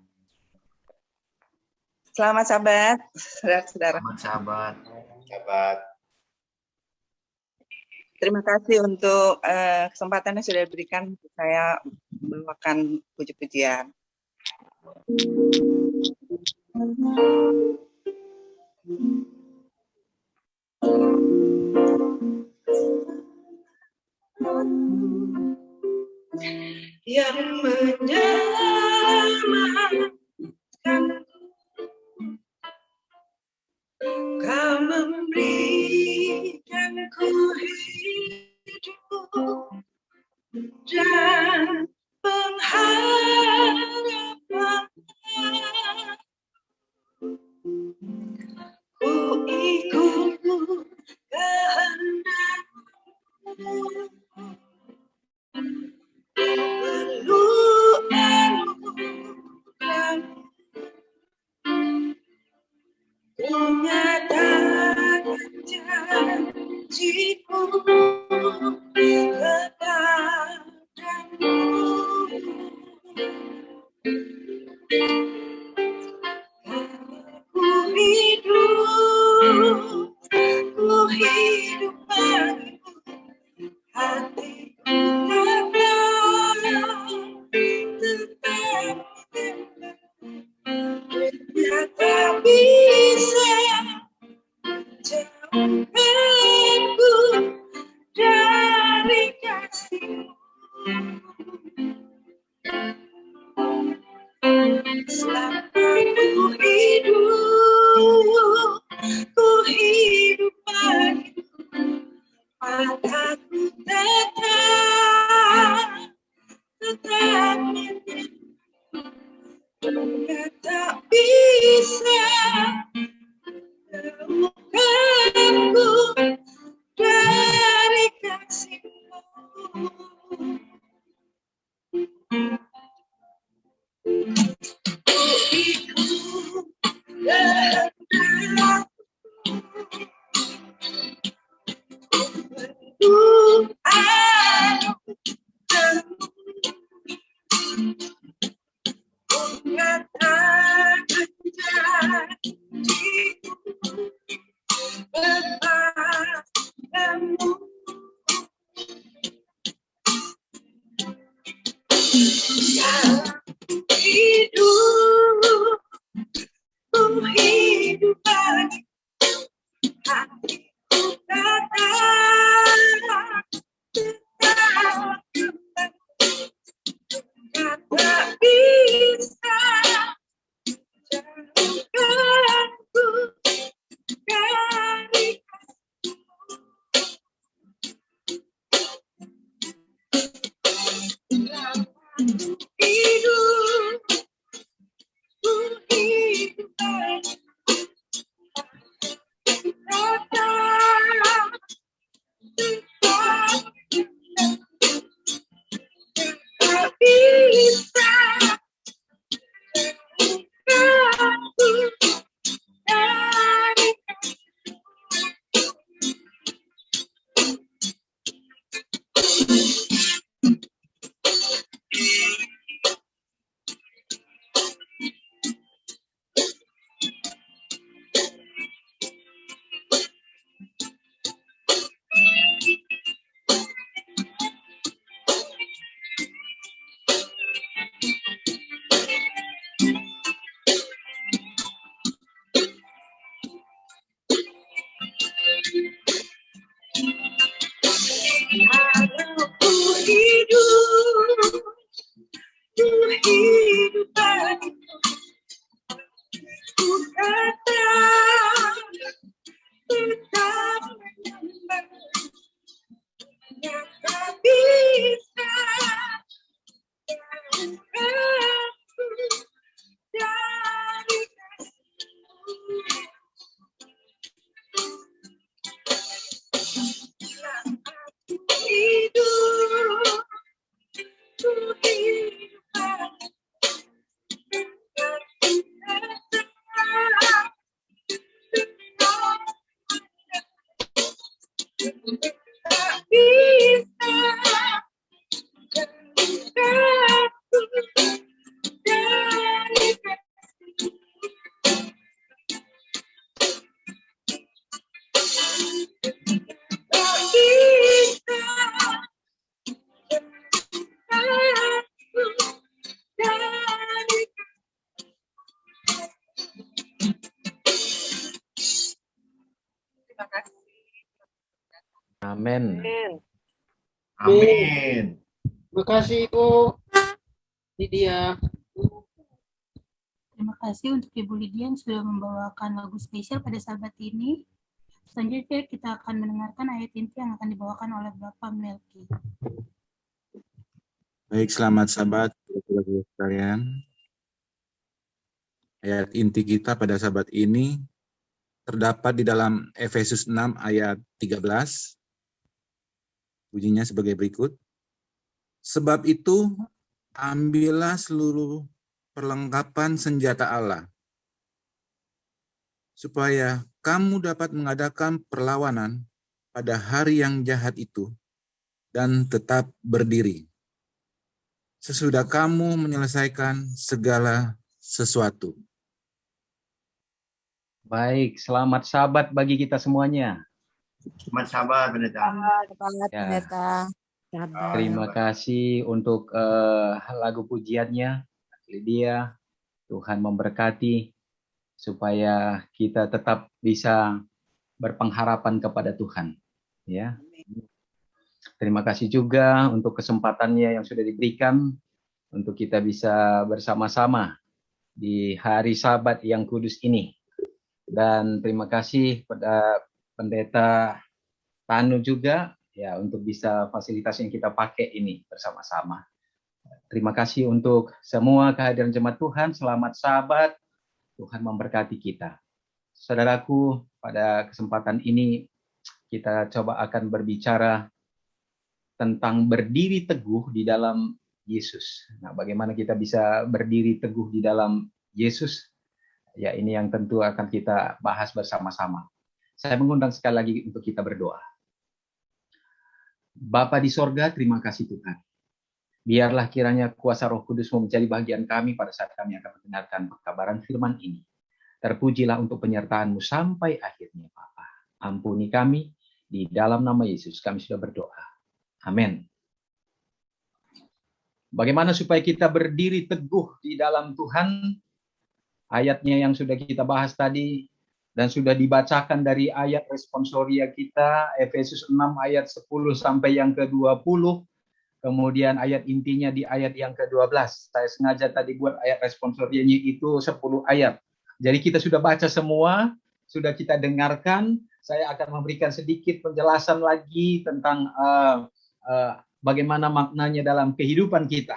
Selamat sahabat, saudara-saudara. Selamat sahabat. Terima kasih untuk kesempatan yang sudah diberikan untuk saya membawakan puji-pujian. yang menyelamatkan. Kau memberikanku hidup dan pengharapan. Ku ikut kehendak-Mu, peluk anugerah-Mu. Ku nyatakan janji-Ku kepadamu. Ku hidup bagimu, hatiku tetap ternyata bisa jauhkanku dari kasih-Mu. Selama ku hidup bagimu, mataku tetap ternyata bisa jauhkanku dari kasih-Mu. Ku ikut kehendak-Mu, peluk anugerah-Mu. Ku nyatakan janji-Ku kepadamu. Ku hidup bagimu, hatiku tetap tak bisa jauhkanku dari kasih-Mu. Ku hidup bagimu, tak bisa jauhkanku dari Kalau ku hidup bagimu, ku tetap menyembah-Mu. Tak bisa jauhkanku dari kasih-Mu. Ku hidup Amin. Amin. Makasih Ibu Lydia. Terima kasih untuk Ibu Lydia yang sudah membawakan lagu spesial pada sahabat ini. Selanjutnya kita akan mendengarkan ayat inti yang akan dibawakan oleh Bapak Melki. Baik, selamat sahabat sekalian. Ayat inti kita pada sahabat ini terdapat di dalam Efesus 6 ayat 13. Bunyinya sebagai berikut. Sebab itu, ambillah seluruh perlengkapan senjata Allah, supaya kamu dapat mengadakan perlawanan pada hari yang jahat itu, dan tetap berdiri. Sesudah kamu menyelesaikan segala sesuatu. Baik, selamat sabat bagi kita semuanya. Selamat sabat, Pendeta. Selamat Ya. Pendeta. Terima kasih untuk lagu pujiannya, Lydia. Tuhan memberkati supaya kita tetap bisa berpengharapan kepada Tuhan. Ya. Terima kasih juga untuk kesempatannya yang sudah diberikan untuk kita bisa bersama-sama di hari Sabat yang kudus ini. Dan terima kasih pada Pendeta Tanu juga ya untuk bisa fasilitas yang kita pakai ini bersama-sama. Terima kasih untuk semua kehadiran jemaat Tuhan. Selamat Sabat. Tuhan memberkati kita. Saudaraku, pada kesempatan ini kita coba akan berbicara tentang berdiri teguh di dalam Yesus. Nah, bagaimana kita bisa berdiri teguh di dalam Yesus? Ya, ini yang tentu akan kita bahas bersama-sama. Saya mengundang sekali lagi untuk kita berdoa. Bapa di sorga, terima kasih Tuhan. Biarlah kiranya kuasa Roh Kudus menjadi bagian kami pada saat kami akan mendengarkan pekabaran firman ini. Terpujilah untuk penyertaan-Mu sampai akhirnya, Bapa. Ampuni kami, di dalam nama Yesus kami sudah berdoa. Amin. Bagaimana supaya kita berdiri teguh di dalam Tuhan? Ayatnya yang sudah kita bahas tadi, dan sudah dibacakan dari ayat responsoria kita, Efesus 6 ayat 10 sampai yang ke-20, kemudian ayat intinya di ayat yang ke-12. Saya sengaja tadi buat ayat responsorianya itu 10 ayat. Jadi kita sudah baca semua, sudah kita dengarkan. Saya akan memberikan sedikit penjelasan lagi tentang bagaimana maknanya dalam kehidupan kita.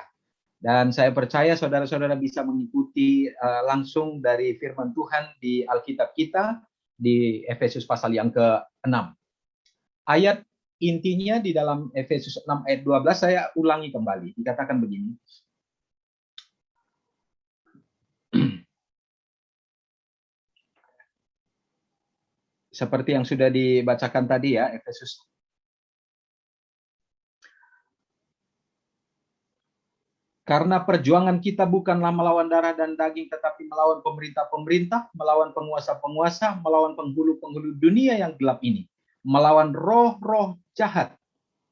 Dan saya percaya saudara-saudara bisa mengikuti langsung dari firman Tuhan di Alkitab kita, di Efesus pasal yang ke-6. Ayat intinya di dalam Efesus 6 ayat 12, saya ulangi kembali. Dikatakan begini. Seperti yang sudah dibacakan tadi ya, Efesus. Karena perjuangan kita bukanlah melawan darah dan daging, tetapi melawan pemerintah-pemerintah, melawan penguasa-penguasa, melawan penghulu-penghulu dunia yang gelap ini, melawan roh-roh jahat.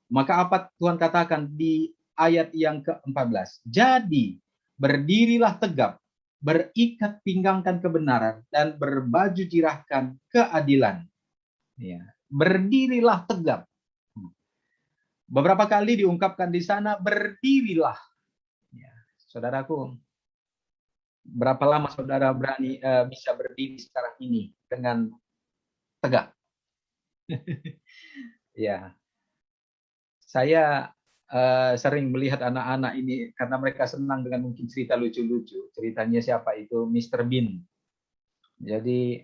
Maka apa Tuhan katakan di ayat yang ke-14? Jadi, berdirilah tegap, berikat pinggangkan kebenaran, dan berbaju jirahkan keadilan. Ya, berdirilah tegap. Beberapa kali diungkapkan di sana, berdirilah. Saudaraku, berapa lama saudara berani bisa berdiri sekarang ini dengan tegak? Ya, saya sering melihat anak-anak ini karena mereka senang dengan mungkin cerita lucu-lucu. Ceritanya siapa itu? Mr. Bean. Jadi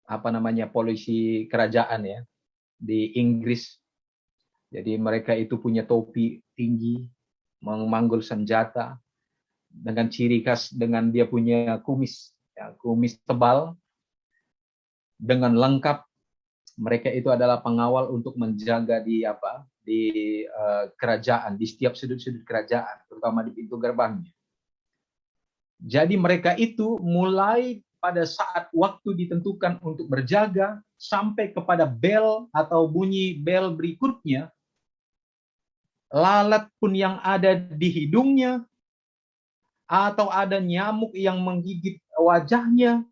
apa namanya polisi kerajaan ya di Inggris. Jadi mereka itu punya topi tinggi, memanggul senjata dengan ciri khas dengan dia punya kumis, ya, kumis tebal dengan lengkap. Mereka itu adalah pengawal untuk menjaga di kerajaan, di setiap sudut-sudut kerajaan, terutama di pintu gerbangnya. Jadi mereka itu mulai pada saat waktu ditentukan untuk berjaga sampai kepada bel atau bunyi bel berikutnya. Lalat pun yang ada di hidungnya, atau ada nyamuk yang menggigit wajahnya,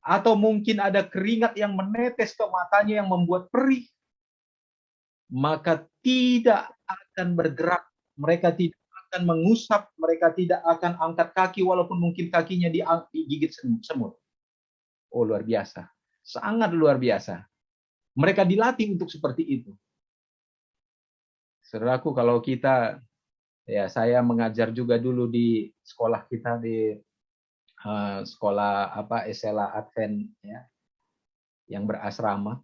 atau mungkin ada keringat yang menetes ke matanya yang membuat perih, maka tidak akan bergerak, mereka tidak akan mengusap, mereka tidak akan angkat kaki walaupun mungkin kakinya digigit semut. Oh, luar biasa. Sangat luar biasa. Mereka dilatih untuk seperti itu. Saudaraku, kalau kita, ya saya mengajar juga dulu di sekolah kita di sekolah Esela Advent ya, yang berasrama.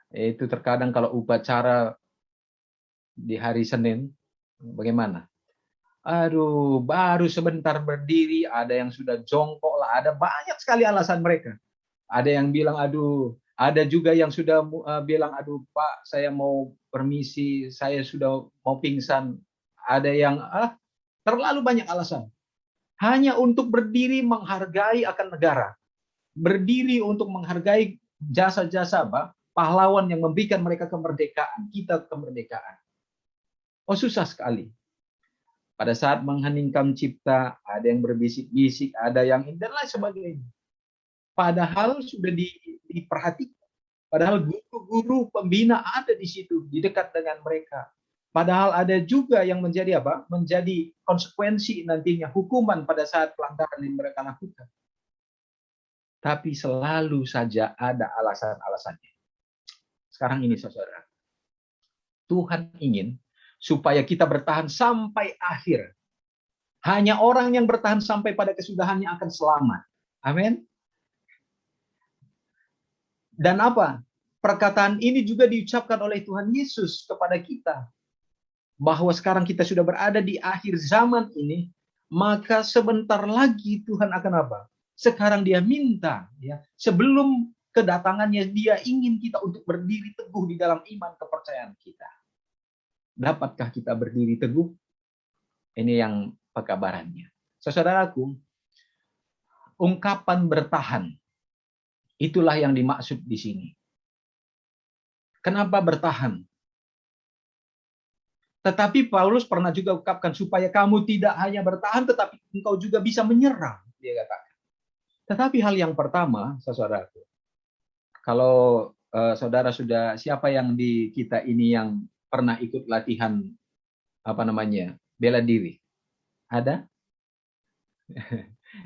Itu terkadang kalau upacara di hari Senin, bagaimana? Aduh, baru sebentar berdiri, ada yang sudah jongkok lah, ada banyak sekali alasan mereka. Ada yang bilang, aduh, ada juga yang sudah bilang, aduh Pak, saya mau permisi, saya sudah mau pingsan. Ada yang, terlalu banyak alasan. Hanya untuk berdiri menghargai akan negara. Berdiri untuk menghargai jasa-jasa pahlawan yang memberikan mereka kemerdekaan, kita kemerdekaan. Oh, susah sekali. Pada saat mengheningkan cipta, ada yang berbisik-bisik, ada yang dan lain sebagainya. Padahal sudah diperhatikan. Padahal guru-guru pembina ada di situ, di dekat dengan mereka. Padahal ada juga yang menjadi menjadi konsekuensi nantinya, hukuman pada saat pelanggaran yang mereka lakukan. Tapi selalu saja ada alasan-alasannya. Sekarang ini saudara, Tuhan ingin supaya kita bertahan sampai akhir. Hanya orang yang bertahan sampai pada kesudahannya akan selamat. Amin. Dan perkataan ini juga diucapkan oleh Tuhan Yesus kepada kita. Bahwa sekarang kita sudah berada di akhir zaman ini, maka sebentar lagi Tuhan akan Sekarang dia minta, ya, sebelum kedatangannya dia ingin kita untuk berdiri teguh di dalam iman kepercayaan kita. Dapatkah kita berdiri teguh? Ini yang pekabarannya. Saudaraku, ungkapan bertahan, itulah yang dimaksud di sini. Kenapa bertahan? Tetapi Paulus pernah juga ungkapkan supaya kamu tidak hanya bertahan, tetapi engkau juga bisa menyerang, dia katakan. Tetapi hal yang pertama, saudaraku, kalau saudara sudah, siapa yang di kita ini yang pernah ikut latihan bela diri? Ada?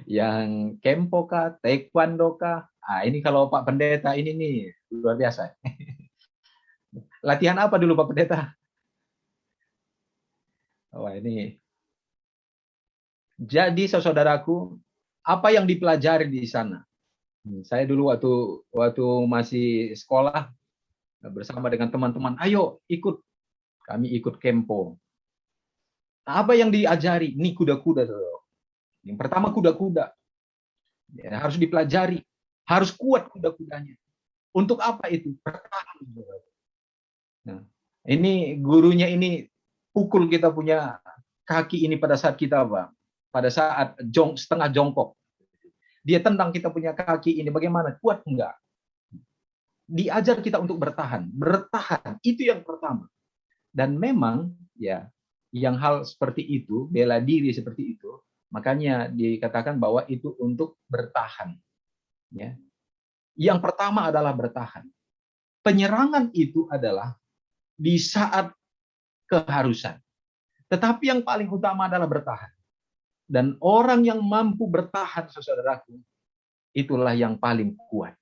Yang kempo kah, taekwondo kah? Ini kalau Pak Pendeta ini nih luar biasa. Latihan apa dulu Pak Pendeta? Ini. Jadi saudaraku, apa yang dipelajari di sana? Saya dulu waktu masih sekolah bersama dengan teman-teman, ayo ikut. Kami ikut kempo. Apa yang diajari? Ini kuda-kuda. Yang pertama kuda-kuda. Ya, harus dipelajari. Harus kuat kuda-kudanya. Untuk apa itu? Bertahan. Nah, ini gurunya ini pukul kita punya kaki ini pada saat kita pada saat setengah jongkok. Dia tendang kita punya kaki ini. Bagaimana? Kuat enggak? Diajar kita untuk bertahan. Bertahan. Itu yang pertama. Dan memang ya, yang hal seperti itu, bela diri seperti itu, makanya dikatakan bahwa itu untuk bertahan. Ya. Yang pertama adalah bertahan. Penyerangan itu adalah di saat keharusan. Tetapi yang paling utama adalah bertahan. Dan orang yang mampu bertahan, saudaraku, itulah yang paling kuat.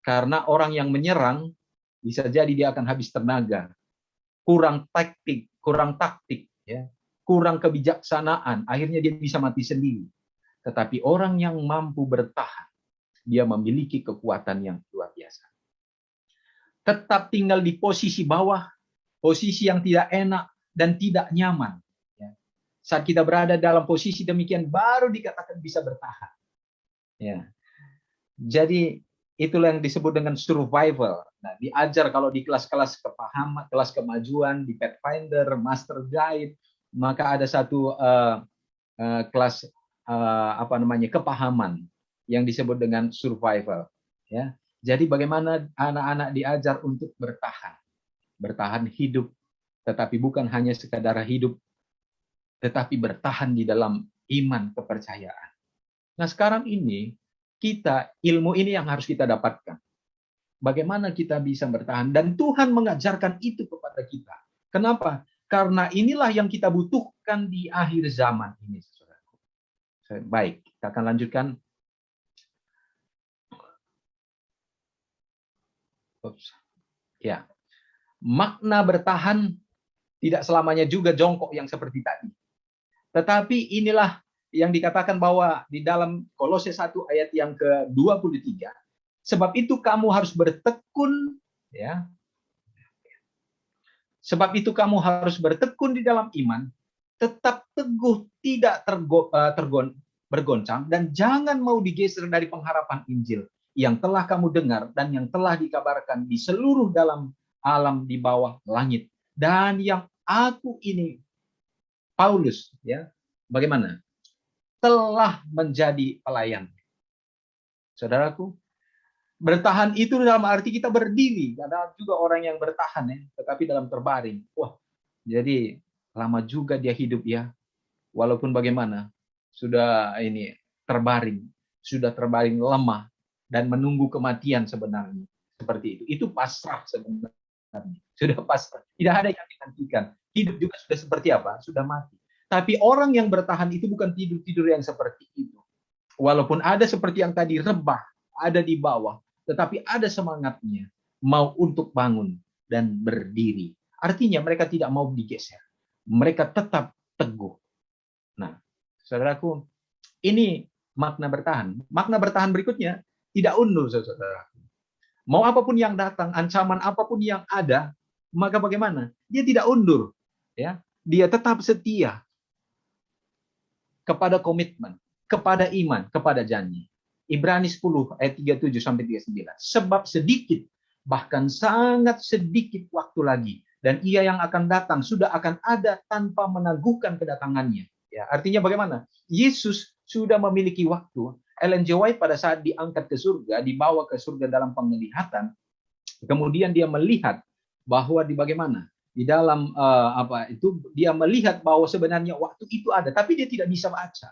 Karena orang yang menyerang, bisa jadi dia akan habis tenaga. Kurang taktik, ya, kurang kebijaksanaan, akhirnya dia bisa mati sendiri. Tetapi orang yang mampu bertahan, dia memiliki kekuatan yang luar biasa. Tetap tinggal di posisi bawah, posisi yang tidak enak dan tidak nyaman. Ya. Saat kita berada dalam posisi demikian, baru dikatakan bisa bertahan. Ya. Jadi itulah yang disebut dengan survival. Nah, diajar kalau di kelas-kelas kepahaman, kelas kemajuan, di Pathfinder, Master Guide, maka ada satu kelas kepahaman yang disebut dengan survival. Ya, jadi bagaimana anak-anak diajar untuk bertahan hidup, tetapi bukan hanya sekadar hidup, tetapi bertahan di dalam iman kepercayaan. Nah, sekarang ini ilmu ini yang harus kita dapatkan. Bagaimana kita bisa bertahan, dan Tuhan mengajarkan itu kepada kita. Kenapa? Karena inilah yang kita butuhkan di akhir zaman ini, saudaraku. Baik, kita akan lanjutkan. Ya, makna bertahan tidak selamanya juga jongkok yang seperti tadi. Tetapi inilah yang dikatakan bahwa di dalam Kolose 1 ayat yang ke-23, sebab itu kamu harus bertekun, ya. Sebab itu kamu harus bertekun di dalam iman, tetap teguh, tidak bergoncang, dan jangan mau digeser dari pengharapan Injil yang telah kamu dengar dan yang telah dikabarkan di seluruh dalam alam di bawah langit. Dan yang aku ini, Paulus, ya, bagaimana? Telah menjadi pelayan. Saudaraku, bertahan itu dalam arti kita berdiri. Ada juga orang yang bertahan, ya, tetapi dalam terbaring. Wah, jadi lama juga dia hidup, ya. Walaupun bagaimana, sudah ini terbaring, sudah terbaring lemah dan menunggu kematian sebenarnya. Seperti itu. Itu pasrah sebenarnya. Sudah pasrah. Tidak ada yang dinantikan. Hidup juga sudah seperti apa? Sudah mati. Tapi orang yang bertahan itu bukan tidur-tidur yang seperti itu. Walaupun ada seperti yang tadi rebah, ada di bawah, tetapi ada semangatnya mau untuk bangun dan berdiri. Artinya mereka tidak mau digeser. Mereka tetap teguh. Nah, saudaraku, ini makna bertahan. Makna bertahan berikutnya, tidak undur, saudaraku. Mau apapun yang datang, ancaman apapun yang ada, maka bagaimana? Dia tidak undur. Ya, dia tetap setia kepada komitmen, kepada iman, kepada janji. Ibrani 10 ayat 37 sampai 39. Sebab sedikit, bahkan sangat sedikit waktu lagi, dan ia yang akan datang sudah akan ada tanpa menaguhkan kedatangannya. Ya, artinya bagaimana? Yesus sudah memiliki waktu. Ellen G. White pada saat diangkat ke surga, dibawa ke surga dalam penglihatan, kemudian dia melihat bahwa di bagaimana di dalam dia melihat bahwa sebenarnya waktu itu ada, tapi dia tidak bisa baca.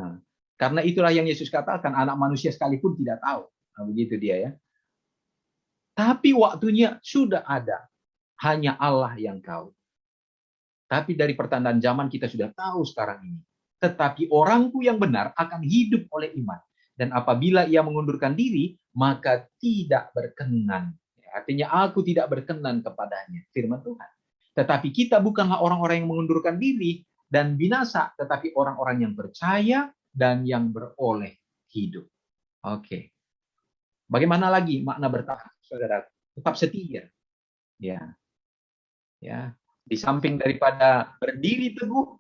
Nah, karena itulah yang Yesus katakan, anak manusia sekalipun tidak tahu. Nah, begitu dia, ya. Tapi waktunya sudah ada. Hanya Allah yang tahu. Tapi dari pertandaan zaman kita sudah tahu sekarang ini. Tetapi orangku yang benar akan hidup oleh iman. Dan apabila ia mengundurkan diri, maka tidak berkenan. Artinya aku tidak berkenan kepadanya. Firman Tuhan. Tetapi kita bukanlah orang-orang yang mengundurkan diri dan binasa. Tetapi orang-orang yang percaya dan yang beroleh hidup. Oke. Bagaimana lagi makna bertahan, saudara? Tetap setia. Ya. Ya. Di samping daripada berdiri teguh,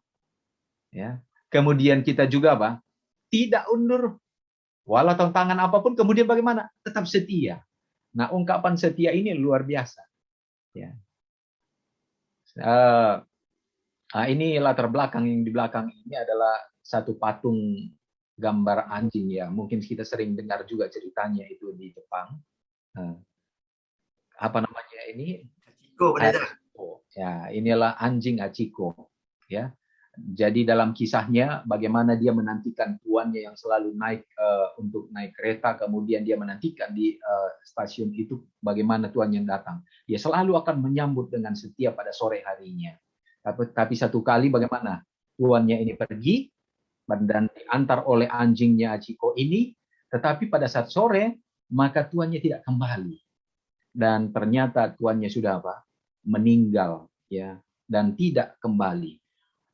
ya. Kemudian kita juga apa? Tidak undur. Walau tantangan apapun, kemudian bagaimana? Tetap setia. Nah, ungkapan setia ini luar biasa. Ya. Ini latar belakang, yang di belakang ini adalah satu patung gambar anjing, ya. Mungkin kita sering dengar juga ceritanya itu di Jepang. Apa namanya ini? Hachiko. Ya, inilah anjing Hachiko. Ya. Jadi dalam kisahnya bagaimana dia menantikan tuannya yang selalu naik untuk naik kereta, kemudian dia menantikan di stasiun itu bagaimana tuannya datang. Dia selalu akan menyambut dengan setia pada sore harinya. Tapi satu kali bagaimana tuannya ini pergi dan diantar oleh anjingnya Hachiko ini, tetapi pada saat sore maka tuannya tidak kembali. Dan ternyata tuannya sudah apa? Meninggal, ya, dan tidak kembali.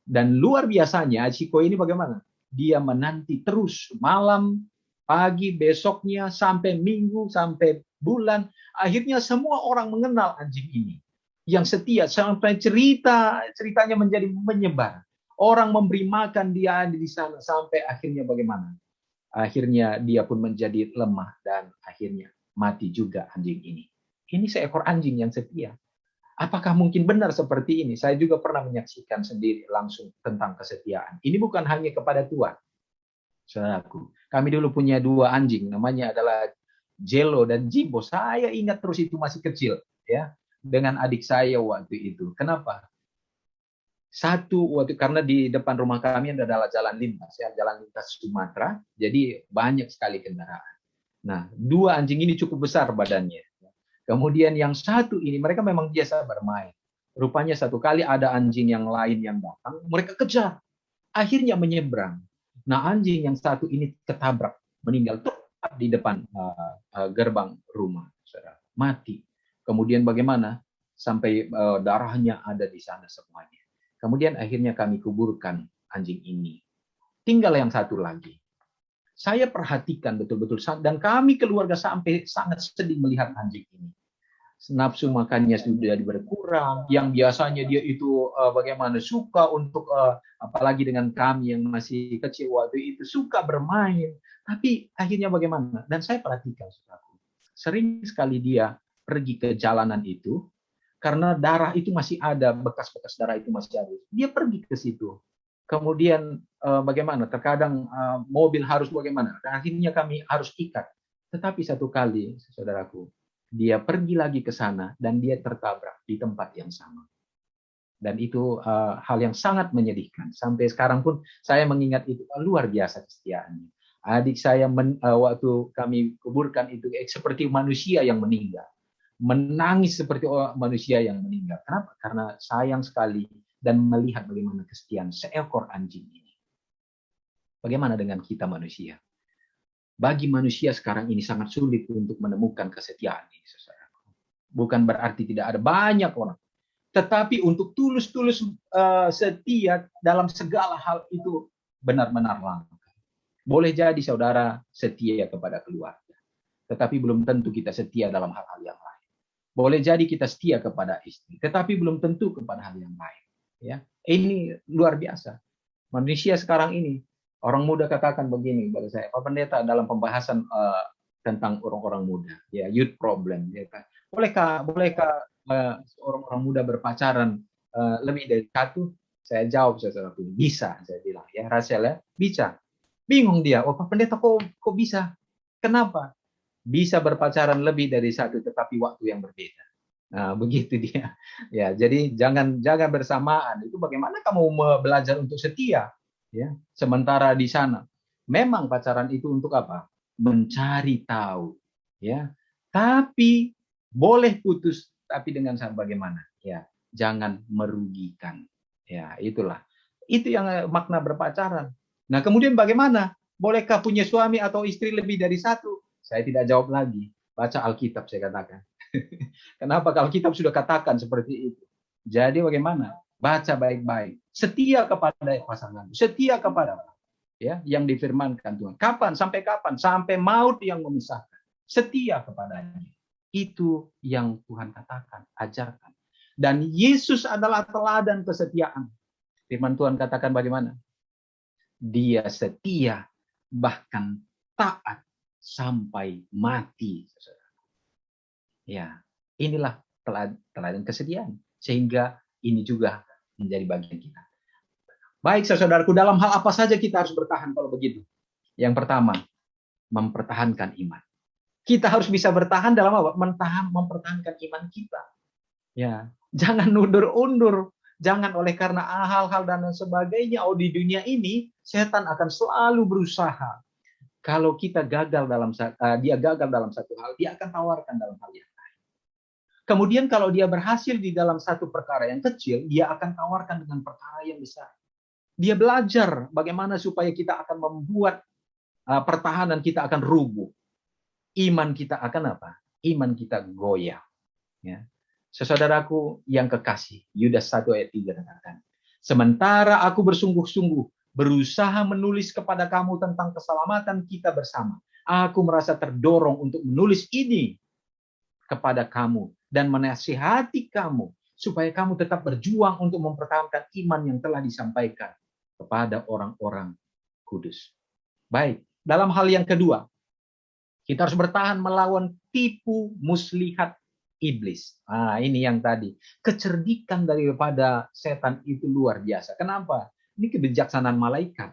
Dan luar biasanya Hachiko ini bagaimana? Dia menanti terus malam, pagi, besoknya, sampai minggu, sampai bulan. Akhirnya semua orang mengenal anjing ini. Yang setia, sampai ceritanya menjadi menyebar. Orang memberi makan dia di sana, sampai akhirnya bagaimana? Akhirnya dia pun menjadi lemah dan akhirnya mati juga anjing ini. Ini seekor anjing yang setia. Apakah mungkin benar seperti ini? Saya juga pernah menyaksikan sendiri langsung tentang kesetiaan. Ini bukan hanya kepada Tuhan. Saudaraku, kami dulu punya dua anjing, namanya adalah Jello dan Jimbo. Saya ingat terus itu masih kecil, ya, dengan adik saya waktu itu. Kenapa? Karena di depan rumah kami adalah jalan lintas, ya, jalan lintas Sumatera, jadi banyak sekali kendaraan. Nah, dua anjing ini cukup besar badannya. Kemudian yang satu ini, mereka memang biasa bermain. Rupanya satu kali ada anjing yang lain yang datang, mereka kejar. Akhirnya menyeberang. Nah, anjing yang satu ini ketabrak, meninggal tepat di depan gerbang rumah, saudara. Mati. Kemudian bagaimana? Sampai darahnya ada di sana semuanya. Kemudian akhirnya kami kuburkan anjing ini. Tinggal yang satu lagi. Saya perhatikan betul-betul, dan kami keluarga sampai sangat sedih melihat anjing ini. Nafsu makannya sudah berkurang, yang biasanya dia itu bagaimana suka untuk apalagi dengan kami yang masih kecil waktu itu suka bermain, tapi akhirnya bagaimana? Dan saya perhatikan, saudaraku, sering sekali dia pergi ke jalanan itu karena darah itu masih ada, bekas-bekas darah itu masih ada. Dia pergi ke situ. Kemudian bagaimana? Terkadang mobil harus bagaimana? Dan akhirnya kami harus ikat. Tetapi satu kali, saudaraku, dia pergi lagi ke sana dan dia tertabrak di tempat yang sama. Dan itu hal yang sangat menyedihkan. Sampai sekarang pun saya mengingat itu, luar biasa kesetiaannya. Adik saya waktu kami kuburkan itu seperti manusia yang meninggal. Menangis seperti manusia yang meninggal. Kenapa? Karena sayang sekali dan melihat bagaimana kesetiaan seekor anjing ini. Bagaimana dengan kita manusia? Bagi manusia sekarang ini sangat sulit untuk menemukan kesetiaan ini, saudara. Bukan berarti tidak ada banyak orang. Tetapi untuk tulus-tulus setia dalam segala hal itu benar-benar langka. Boleh jadi saudara setia kepada keluarga. Tetapi belum tentu kita setia dalam hal-hal yang lain. Boleh jadi kita setia kepada istri. Tetapi belum tentu kepada hal yang lain. Ya, ini luar biasa. Manusia sekarang ini, orang muda katakan begini pada saya, Pak Pendeta, dalam pembahasan tentang orang-orang muda, ya, youth problem, ya kan. Bolehkah orang-orang muda berpacaran lebih dari satu? Saya jawab, saudaraku, bisa, saya bilang, ya, Rachel, ya, bisa. Bingung dia, oh Pak Pendeta, kok bisa? Kenapa? Bisa berpacaran lebih dari satu, tetapi waktu yang berbeda. Nah, begitu dia. Ya, jadi jangan bersamaan. Itu bagaimana kamu belajar untuk setia? Ya, sementara di sana memang pacaran itu untuk apa? Mencari tahu, ya. Tapi boleh putus, tapi dengan cara bagaimana? Ya, jangan merugikan. Ya, itulah. Itu yang makna berpacaran. Nah, kemudian bagaimana? Bolehkah punya suami atau istri lebih dari satu? Saya tidak jawab lagi. Baca Alkitab, saya katakan. Kenapa? Kalau Alkitab sudah katakan seperti itu. Jadi bagaimana? Baca baik-baik. Setia kepada pasangan. Setia kepada ya yang difirmankan Tuhan. Kapan? Sampai kapan? Sampai maut yang memisahkan. Setia kepadanya. Itu yang Tuhan katakan, ajarkan. Dan Yesus adalah teladan kesetiaan. Firman Tuhan katakan bagaimana? Dia setia, bahkan taat sampai mati. Ya, inilah teladan kesetiaan. Sehingga ini juga menjadi bagian kita. Baik, saudaraku, dalam hal apa saja kita harus bertahan kalau begitu? Yang pertama, mempertahankan iman. Kita harus bisa bertahan dalam apa? Mempertahankan iman kita. Ya, jangan undur-undur. Jangan oleh karena hal-hal dan sebagainya. Oh, di dunia ini setan akan selalu berusaha. Kalau kita gagal dia gagal dalam satu hal, dia akan tawarkan dalam hal yang lain. Kemudian kalau dia berhasil di dalam satu perkara yang kecil, dia akan tawarkan dengan perkara yang besar. Dia belajar bagaimana supaya kita akan membuat pertahanan kita akan rubuh. Iman kita akan apa? Iman kita goyah. Ya. Saudaraku yang kekasih, Yudas 1 ayat 3 katakan, sementara aku bersungguh-sungguh berusaha menulis kepada kamu tentang keselamatan kita bersama, aku merasa terdorong untuk menulis ini kepada kamu dan menasihati kamu supaya kamu tetap berjuang untuk mempertahankan iman yang telah disampaikan kepada orang-orang kudus. Baik, dalam hal yang kedua, kita harus bertahan melawan tipu muslihat iblis. Nah, ini yang tadi. Kecerdikan daripada setan itu luar biasa. Kenapa? Ini kebijaksanaan malaikat.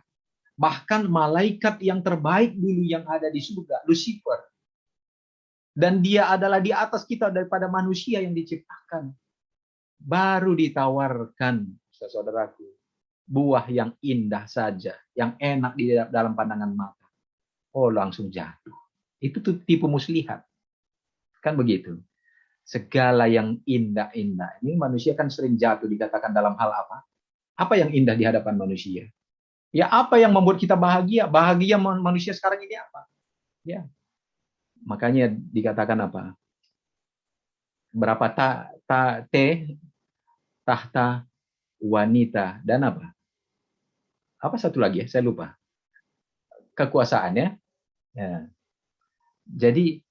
Bahkan malaikat yang terbaik dulu yang ada di surga, Lucifer. Dan dia adalah di atas kita daripada manusia yang diciptakan. Baru ditawarkan, saudaraku, buah yang indah saja, yang enak di dalam pandangan mata. Oh, langsung jatuh. Itu tuh tipu muslihat. Kan begitu. Segala yang indah-indah. Ini manusia kan sering jatuh dikatakan dalam hal apa? Apa yang indah di hadapan manusia? Ya, apa yang membuat kita bahagia? Bahagia manusia sekarang ini apa? Ya. Makanya dikatakan apa? Berapa tahta wanita dan apa? Apa satu lagi ya? Saya lupa. Kekuasaannya. Ya. Jadi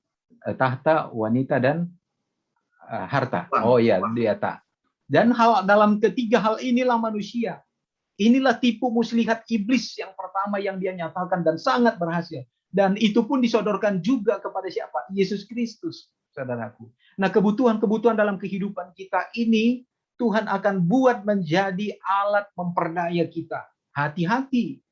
tahta, wanita dan harta. Oh ya, diata. Dan dalam ketiga hal inilah manusia. Inilah tipu muslihat iblis yang pertama yang dia nyatakan dan sangat berhasil. Dan itu pun disodorkan juga kepada siapa? Yesus Kristus, saudaraku. Nah, kebutuhan-kebutuhan dalam kehidupan kita ini Tuhan akan buat menjadi alat memperdaya kita. Hati-hati.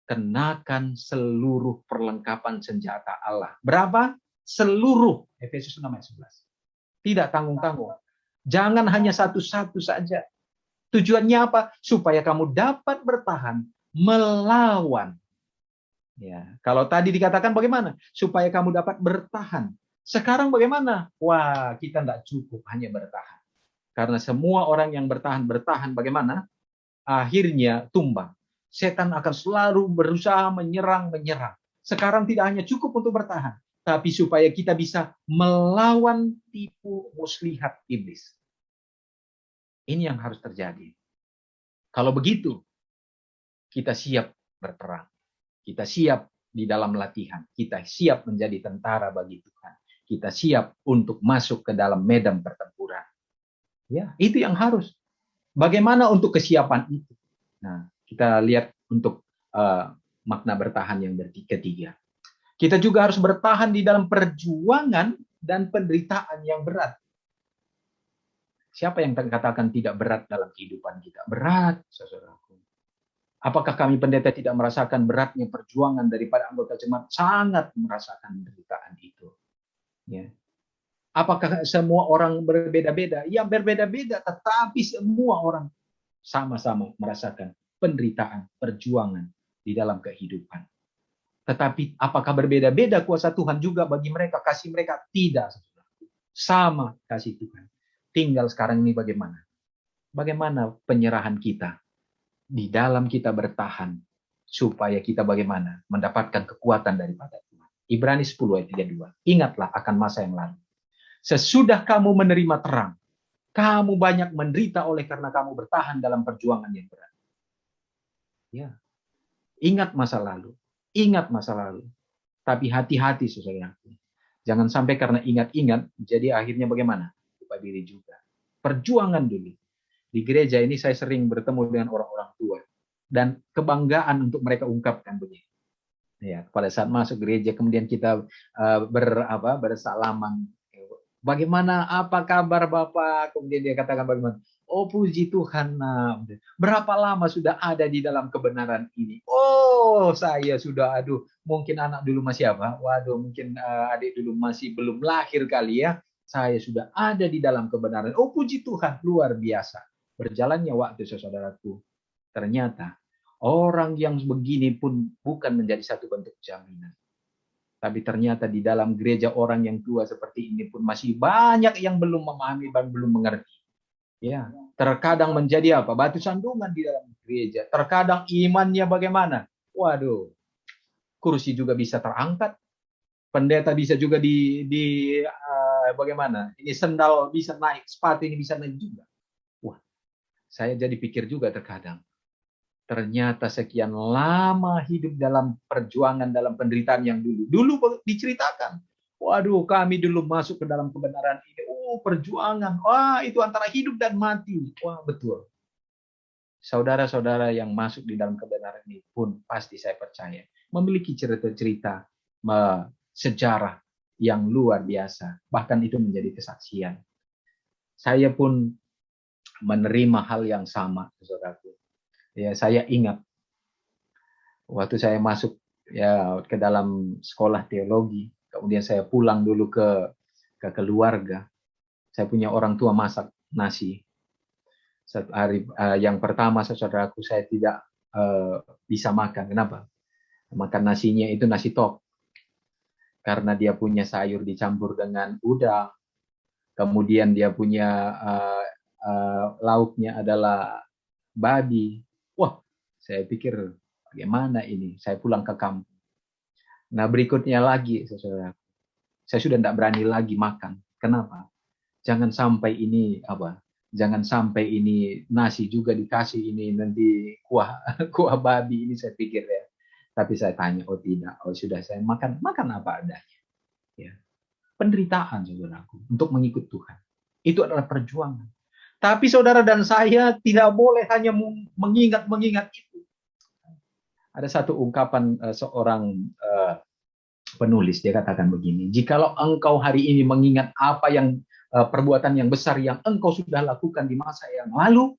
Kenakan seluruh perlengkapan senjata Allah. Berapa? Seluruh. Efesus 6 ayat 11. Tidak tanggung-tanggung. Jangan hanya satu-satu saja. Tujuannya apa? Supaya kamu dapat bertahan melawan. Ya, kalau tadi dikatakan bagaimana? Supaya kamu dapat bertahan. Sekarang bagaimana? Wah, kita tidak cukup hanya bertahan. Karena semua orang yang bertahan bagaimana? Akhirnya tumbang. Setan akan selalu berusaha menyerang. Sekarang tidak hanya cukup untuk bertahan, tapi supaya kita bisa melawan tipu muslihat iblis. Ini yang harus terjadi. Kalau begitu, kita siap berperang. Kita siap di dalam latihan. Kita siap menjadi tentara bagi Tuhan. Kita siap untuk masuk ke dalam medan pertempuran. Ya, itu yang harus. Bagaimana untuk kesiapan itu? Nah, kita lihat untuk makna bertahan yang ketiga. Kita juga harus bertahan di dalam perjuangan dan penderitaan yang berat. Siapa yang katakan tidak berat dalam kehidupan kita? Berat, saudaraku. Apakah kami pendeta tidak merasakan beratnya perjuangan daripada anggota jemaat? Sangat merasakan penderitaan itu. Ya. Apakah semua orang berbeda-beda? Ya, berbeda-beda, tetapi semua orang sama-sama merasakan penderitaan, perjuangan di dalam kehidupan. Tetapi apakah berbeda-beda kuasa Tuhan juga bagi mereka, kasih mereka? Tidak. Sama kasih Tuhan. Tinggal sekarang ini bagaimana? Bagaimana penyerahan kita? Di dalam kita bertahan, supaya kita bagaimana? Mendapatkan kekuatan daripada Tuhan. Ibrani 10 ayat 32. Ingatlah akan masa yang lalu. Sesudah kamu menerima terang, kamu banyak menderita oleh karena kamu bertahan dalam perjuangan yang berat. Ya. Ingat masa lalu. Ingat masa lalu. Tapi hati-hati saudaraku. Jangan sampai karena ingat-ingat, jadi akhirnya bagaimana? Lupa diri juga. Perjuangan dulu. Di gereja ini saya sering bertemu dengan orang-orang tua. Dan kebanggaan untuk mereka ungkapkan begini. Ya, pada saat masuk gereja, kemudian kita bersalaman. Bagaimana, apa kabar Bapak? Kemudian dia katakan bagaimana? Oh puji Tuhan, berapa lama sudah ada di dalam kebenaran ini? Oh saya sudah, mungkin anak dulu masih apa? Waduh, mungkin adik dulu masih belum lahir kali ya. Saya sudah ada di dalam kebenaran. Oh puji Tuhan, luar biasa. Berjalannya waktu saudaraku, ternyata orang yang begini pun bukan menjadi satu bentuk jaminan. Tapi ternyata di dalam gereja orang yang tua seperti ini pun masih banyak yang belum memahami dan belum mengerti. Ya, terkadang menjadi apa? Batu sandungan di dalam gereja. Terkadang imannya bagaimana? Waduh, kursi juga bisa terangkat. Pendeta bisa juga bagaimana? Ini sendal bisa naik, sepatu ini bisa naik juga. Wah, saya jadi pikir juga terkadang. Ternyata sekian lama hidup dalam perjuangan, dalam penderitaan yang dulu diceritakan. Waduh, kami dulu masuk ke dalam kebenaran ini. Oh, perjuangan. Wah, itu antara hidup dan mati. Wah, betul. Saudara-saudara yang masuk di dalam kebenaran ini pun pasti saya percaya memiliki cerita-cerita sejarah yang luar biasa. Bahkan itu menjadi kesaksian. Saya pun menerima hal yang sama, saudaraku. Ya, saya ingat waktu saya masuk ya ke dalam sekolah teologi, kemudian saya pulang dulu ke keluarga. Saya punya orang tua masak nasi. Hari yang pertama saudaraku saya tidak bisa makan. Kenapa? Makan nasinya itu nasi tok. Karena dia punya sayur dicampur dengan udang, kemudian dia punya lauknya adalah babi. Wah, saya pikir bagaimana ini? Saya pulang ke kampung. Nah, berikutnya lagi, saudara, saya sudah tidak berani lagi makan. Kenapa? Jangan sampai ini apa? Jangan sampai ini nasi juga dikasih ini nanti kuah babi ini, saya pikir ya. Tapi saya tanya, oh tidak, oh sudah, saya makan apa adanya. Ya. Penderitaan, saudaraku, untuk mengikut Tuhan. Itu adalah perjuangan. Tapi saudara dan saya tidak boleh hanya mengingat itu. Ada satu ungkapan seorang penulis, dia katakan begini, jikalau engkau hari ini mengingat apa yang perbuatan yang besar yang engkau sudah lakukan di masa yang lalu,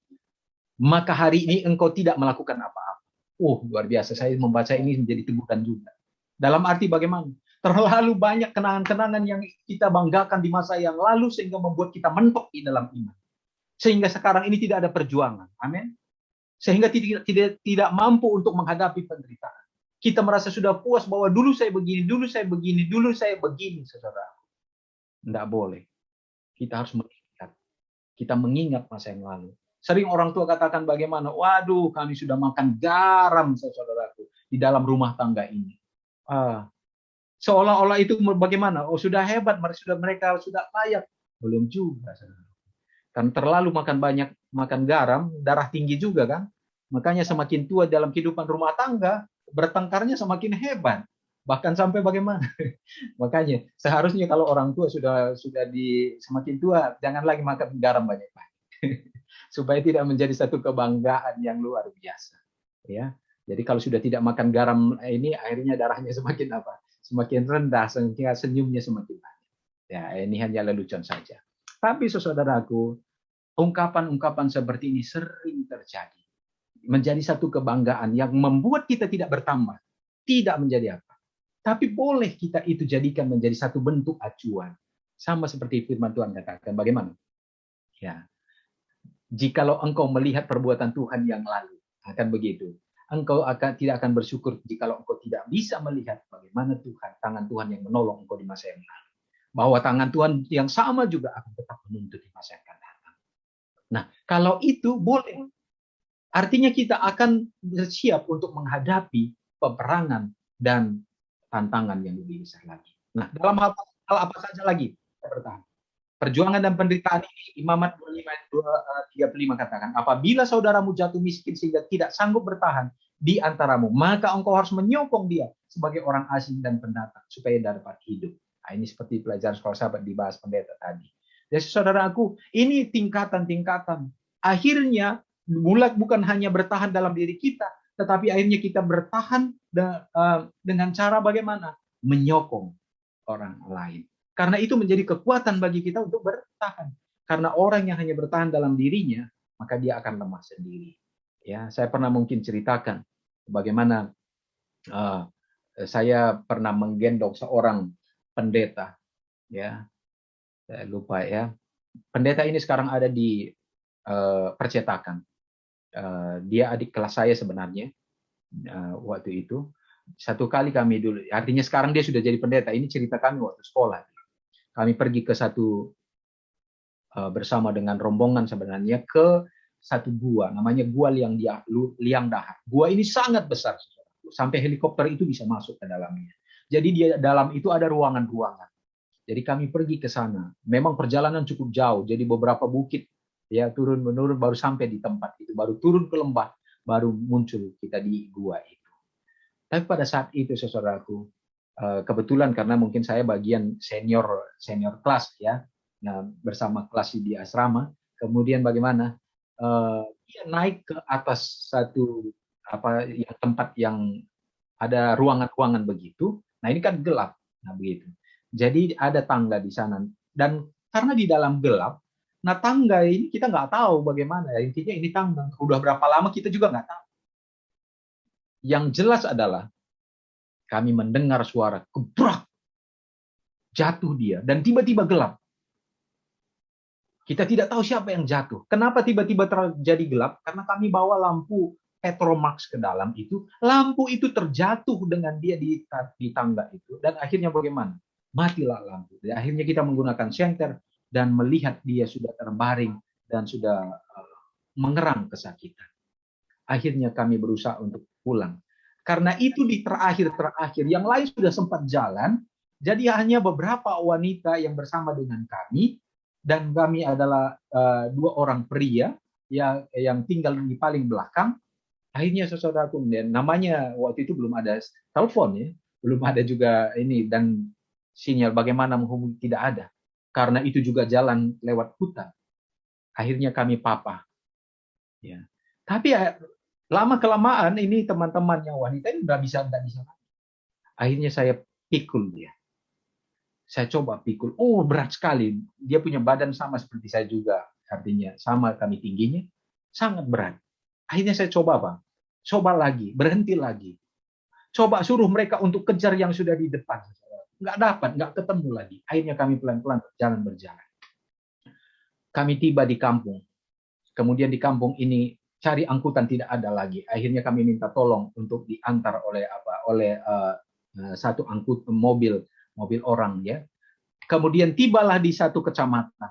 maka hari ini engkau tidak melakukan apa-apa. Luar biasa, saya membaca ini menjadi teguran juga. Dalam arti bagaimana? Terlalu banyak kenangan-kenangan yang kita banggakan di masa yang lalu sehingga membuat kita mentok di dalam iman. Sehingga sekarang ini tidak ada perjuangan. Amin. Sehingga tidak mampu untuk menghadapi penderitaan. Kita merasa sudah puas bahwa dulu saya begini, dulu saya begini, dulu saya begini, saudara. Tidak boleh. Kita harus mengingat. Kita mengingat masa yang lalu. Sering orang tua katakan bagaimana, waduh kami sudah makan garam, saudaraku, di dalam rumah tangga ini. Seolah-olah itu bagaimana? Oh sudah hebat, mereka sudah layak. Belum juga, saudara. Kan terlalu makan garam, darah tinggi juga kan. Makanya semakin tua dalam kehidupan rumah tangga, bertengkarnya semakin hebat. Bahkan sampai bagaimana? Makanya seharusnya kalau orang tua sudah semakin tua, jangan lagi makan garam banyak-banyak. Supaya tidak menjadi satu kebanggaan yang luar biasa. Ya. Jadi kalau sudah tidak makan garam ini, akhirnya darahnya semakin apa? Semakin rendah, sehingga senyumnya semakin banyak. Ya, ini hanya lelucon saja. Tapi saudaraku, ungkapan-ungkapan seperti ini sering terjadi. Menjadi satu kebanggaan yang membuat kita tidak bertambah. Tidak menjadi apa. Tapi boleh kita itu jadikan menjadi satu bentuk acuan. Sama seperti firman Tuhan katakan. Bagaimana? Ya. Jikalau engkau melihat perbuatan Tuhan yang lalu, akan begitu. Engkau tidak akan bersyukur jikalau engkau tidak bisa melihat bagaimana tangan Tuhan yang menolong engkau di masa yang lalu. Bahwa tangan Tuhan yang sama juga akan tetap menuntut di masa yang akan datang. Nah, kalau itu boleh. Artinya kita akan siap untuk menghadapi peperangan dan tantangan yang lebih besar lagi. Nah, dalam hal apa saja lagi kita bertahan. Perjuangan dan penderitaan ini, Imamat 25:35 katakan, apabila saudaramu jatuh miskin sehingga tidak sanggup bertahan di antaramu, maka engkau harus menyokong dia sebagai orang asing dan pendatang supaya dapat hidup. Nah, ini seperti pelajaran sekolah sahabat dibahas pendeta tadi. Jadi saudaraku, ini tingkatan-tingkatan. Akhirnya bukan hanya bertahan dalam diri kita, tetapi akhirnya kita bertahan dengan cara bagaimana? Menyokong orang lain. Karena itu menjadi kekuatan bagi kita untuk bertahan. Karena orang yang hanya bertahan dalam dirinya, maka dia akan lemah sendiri. Ya, saya pernah mungkin ceritakan bagaimana saya pernah menggendong seorang pendeta. Ya, saya lupa ya. Pendeta ini sekarang ada di percetakan. Dia adik kelas saya sebenarnya waktu itu. Satu kali kami dulu, artinya sekarang dia sudah jadi pendeta. Ini cerita kami waktu sekolah. Kami pergi ke bersama dengan rombongan sebenarnya ke satu gua, namanya Gua Liang Dahar. Gua ini sangat besar, sampai helikopter itu bisa masuk ke dalamnya. Jadi di dalam itu ada ruangan-ruangan. Jadi kami pergi ke sana. Memang perjalanan cukup jauh, jadi beberapa bukit ya turun menurun baru sampai di tempat itu, baru turun ke lembah, baru muncul kita di gua itu. Tapi pada saat itu saudaraku, kebetulan karena mungkin saya bagian senior kelas ya, nah, bersama kelas di asrama. Kemudian bagaimana dia naik ke atas satu tempat yang ada ruangan-ruangan begitu. Nah ini kan gelap, nah begitu. Jadi ada tangga di sana dan karena di dalam gelap, nah tangga ini kita nggak tahu bagaimana. Intinya ini tangga udah berapa lama kita juga nggak tahu. Yang jelas adalah kami mendengar suara gebrak, jatuh dia, dan tiba-tiba gelap. Kita tidak tahu siapa yang jatuh. Kenapa tiba-tiba terjadi gelap? Karena kami bawa lampu Petromax ke dalam itu. Lampu itu terjatuh dengan dia di tangga itu. Dan akhirnya bagaimana? Matilah lampu. Dan akhirnya kita menggunakan senter dan melihat dia sudah terbaring dan sudah mengerang kesakitan. Akhirnya kami berusaha untuk pulang. Karena itu di terakhir-terakhir, yang lain sudah sempat jalan, jadi hanya beberapa wanita yang bersama dengan kami, dan kami adalah 2 orang pria yang tinggal di paling belakang. Akhirnya saudaraku, namanya waktu itu belum ada telepon ya, belum ada juga ini, dan sinyal bagaimana menghubungi tidak ada. Karena itu juga jalan lewat hutan. Akhirnya kami papa. Ya. Tapi lama-kelamaan ini teman-teman yang wanita ini tidak bisa. Akhirnya saya pikul dia. Saya coba pikul. Oh, berat sekali. Dia punya badan sama seperti saya juga. Artinya sama kami tingginya. Sangat berat. Akhirnya saya coba, Bang. Coba lagi. Berhenti lagi. Coba suruh mereka untuk kejar yang sudah di depan. Nggak dapat, nggak ketemu lagi. Akhirnya kami pelan-pelan berjalan. Kami tiba di kampung. Kemudian di kampung ini cari angkutan tidak ada lagi. Akhirnya kami minta tolong untuk diantar oleh satu mobil orang ya. Kemudian tibalah di satu kecamatan.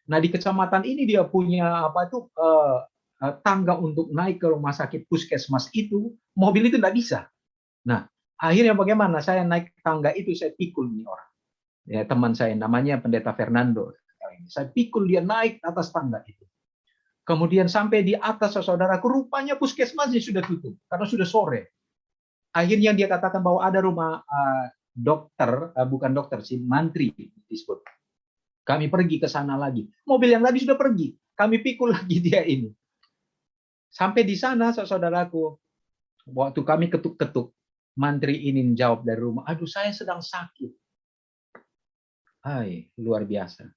Nah di kecamatan ini dia punya tangga untuk naik ke rumah sakit puskesmas itu, mobil itu tidak bisa. Nah akhirnya bagaimana? Saya naik tangga itu, saya pikul nih orang. Ya teman saya namanya Pendeta Fernando. Saya pikul dia naik atas tangga itu. Kemudian sampai di atas, saudaraku, rupanya puskesmasnya sudah tutup karena sudah sore. Akhirnya dia katakan bahwa ada rumah dokter, bukan dokter sih, mantri disebut. Kami pergi ke sana lagi. Mobil yang tadi sudah pergi. Kami pikul lagi dia ini. Sampai di sana, saudaraku, waktu kami ketuk-ketuk, mantri ini menjawab dari rumah, aduh saya sedang sakit. Hai, luar biasa.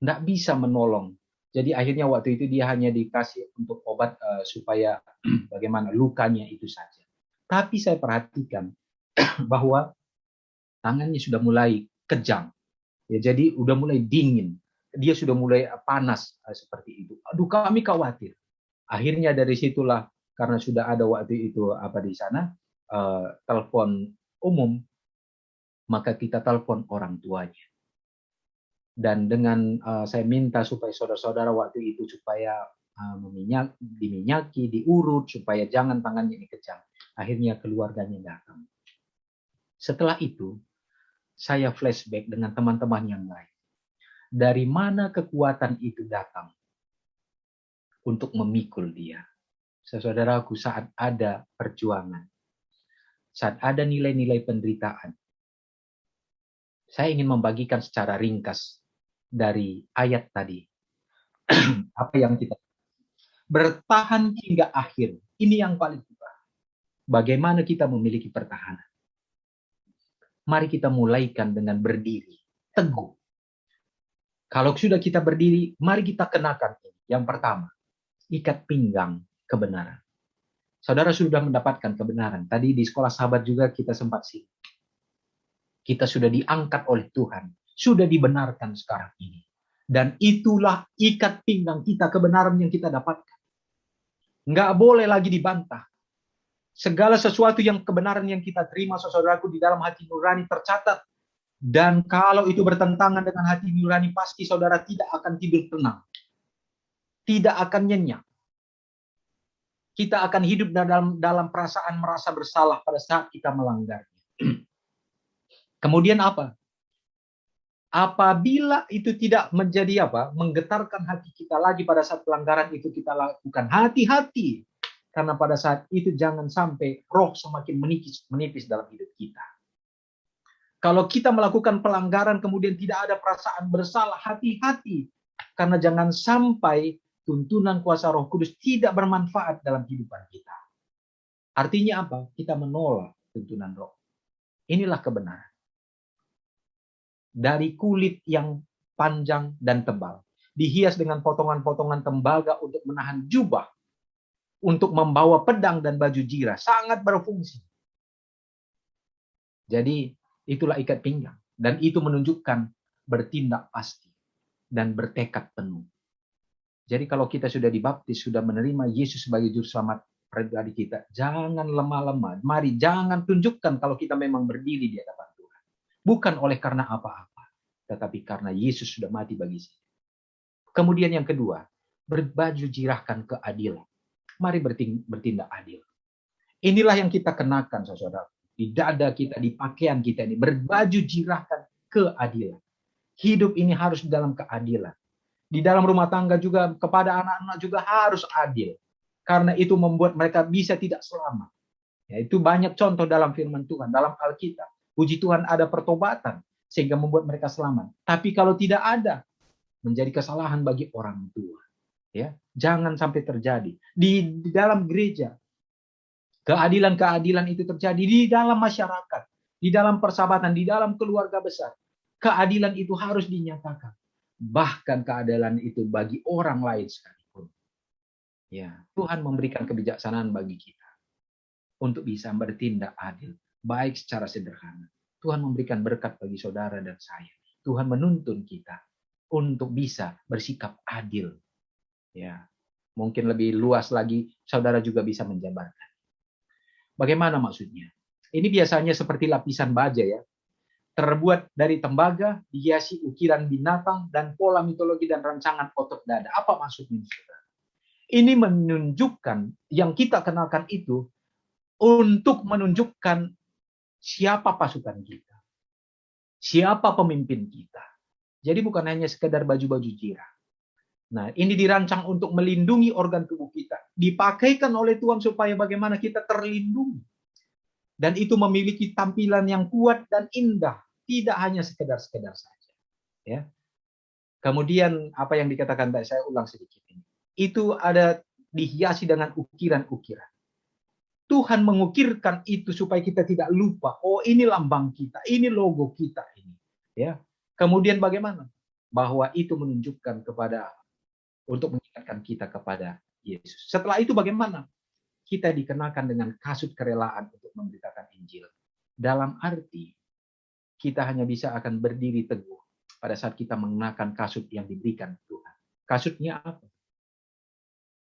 Nggak bisa menolong. Jadi akhirnya waktu itu dia hanya dikasih untuk obat supaya bagaimana lukanya itu saja. Tapi saya perhatikan bahwa tangannya sudah mulai kejang. Ya, jadi udah mulai dingin. Dia sudah mulai panas seperti itu. Aduh kami khawatir. Akhirnya dari situlah karena sudah ada waktu itu di sana telepon umum, maka kita telepon orang tuanya. Dan dengan saya minta supaya saudara-saudara waktu itu supaya diminyaki, diurut supaya jangan tangannya ini kejang. Akhirnya keluarganya datang. Setelah itu saya flashback dengan teman-teman yang lain. Dari mana kekuatan itu datang untuk memikul dia? Saudaraku, saat ada perjuangan, saat ada nilai-nilai penderitaan, saya ingin membagikan secara ringkas dari ayat tadi. Apa yang kita bertahan hingga akhir. Ini yang paling utama. Bagaimana kita memiliki pertahanan? Mari kita mulaikan dengan berdiri teguh. Kalau sudah kita berdiri, mari kita kenakan ini. Yang pertama, ikat pinggang kebenaran. Saudara sudah mendapatkan kebenaran. Tadi di sekolah sahabat juga kita sempat sih. Kita sudah diangkat oleh Tuhan. Sudah dibenarkan sekarang ini. Dan itulah ikat pinggang kita, kebenaran yang kita dapatkan. Nggak boleh lagi dibantah. Segala sesuatu yang kebenaran yang kita terima, saudaraku, di dalam hati nurani tercatat. Dan kalau itu bertentangan dengan hati nurani, pasti saudara tidak akan tidur tenang. Tidak akan nyenyak. Kita akan hidup dalam perasaan merasa bersalah pada saat kita melanggarnya. Kemudian apa? Apabila itu tidak menjadi menggetarkan hati kita lagi pada saat pelanggaran itu kita lakukan, hati-hati. Karena pada saat itu jangan sampai roh semakin menipis dalam hidup kita. Kalau kita melakukan pelanggaran kemudian tidak ada perasaan bersalah, hati-hati. Karena jangan sampai tuntunan kuasa Roh Kudus tidak bermanfaat dalam kehidupan kita. Artinya apa? Kita menolak tuntunan roh. Inilah kebenaran. Dari kulit yang panjang dan tebal, dihias dengan potongan-potongan tembaga untuk menahan jubah, untuk membawa pedang dan baju jirah, sangat berfungsi. Jadi itulah ikat pinggang, dan itu menunjukkan bertindak pasti dan bertekad penuh. Jadi kalau kita sudah dibaptis, sudah menerima Yesus sebagai juru selamat pribadi kita, jangan lemah-lemah. Mari jangan tunjukkan kalau kita memang berdiri di hadapan Tuhan. Bukan oleh karena apa-apa, tetapi karena Yesus sudah mati bagi saya. Kemudian yang kedua, berbaju jirahkan keadilan. Mari bertindak adil. Inilah yang kita kenakan, saudara. Di dada kita, di pakaian kita ini, berbaju jirahkan keadilan. Hidup ini harus di dalam keadilan. Di dalam rumah tangga juga, kepada anak-anak juga harus adil. Karena itu membuat mereka bisa tidak selamat. Ya, itu banyak contoh dalam firman Tuhan, dalam Alkitab. Puji Tuhan ada pertobatan, sehingga membuat mereka selamat. Tapi kalau tidak ada, menjadi kesalahan bagi orang tua. Ya, jangan sampai terjadi. Di dalam gereja, keadilan-keadilan itu terjadi di dalam masyarakat, di dalam persahabatan, di dalam keluarga besar. Keadilan itu harus dinyatakan. Bahkan keadilan itu bagi orang lain sekalipun. Ya, Tuhan memberikan kebijaksanaan bagi kita untuk bisa bertindak adil, baik secara sederhana. Tuhan memberikan berkat bagi saudara dan saya. Tuhan menuntun kita untuk bisa bersikap adil. Ya, mungkin lebih luas lagi, saudara juga bisa menjabarkan. Bagaimana maksudnya? Ini biasanya seperti lapisan baja ya. Terbuat dari tembaga, dihiasi ukiran binatang, dan pola mitologi dan rancangan otot dada. Apa maksudnya, saudara? Ini menunjukkan, yang kita kenalkan itu, untuk menunjukkan siapa pasukan kita. Siapa pemimpin kita. Jadi bukan hanya sekedar baju-baju jirah. Nah, ini dirancang untuk melindungi organ tubuh kita. Dipakaikan oleh Tuhan supaya bagaimana kita terlindungi. Dan itu memiliki tampilan yang kuat dan indah. Tidak hanya sekedar-sekedar saja. Ya. Kemudian apa yang dikatakan tadi, saya ulang sedikit ini. Itu ada dihiasi dengan ukiran-ukiran. Tuhan mengukirkan itu supaya kita tidak lupa. Oh, ini lambang kita, ini logo kita ini. Ya. Kemudian bagaimana? Bahwa itu menunjukkan kepada, untuk mengingatkan kita kepada Yesus. Setelah itu bagaimana? Kita dikenakan dengan kasut kerelaan untuk memberitakan Injil. Dalam arti, kita hanya bisa akan berdiri teguh pada saat kita mengenakan kasut yang diberikan Tuhan. Kasutnya apa?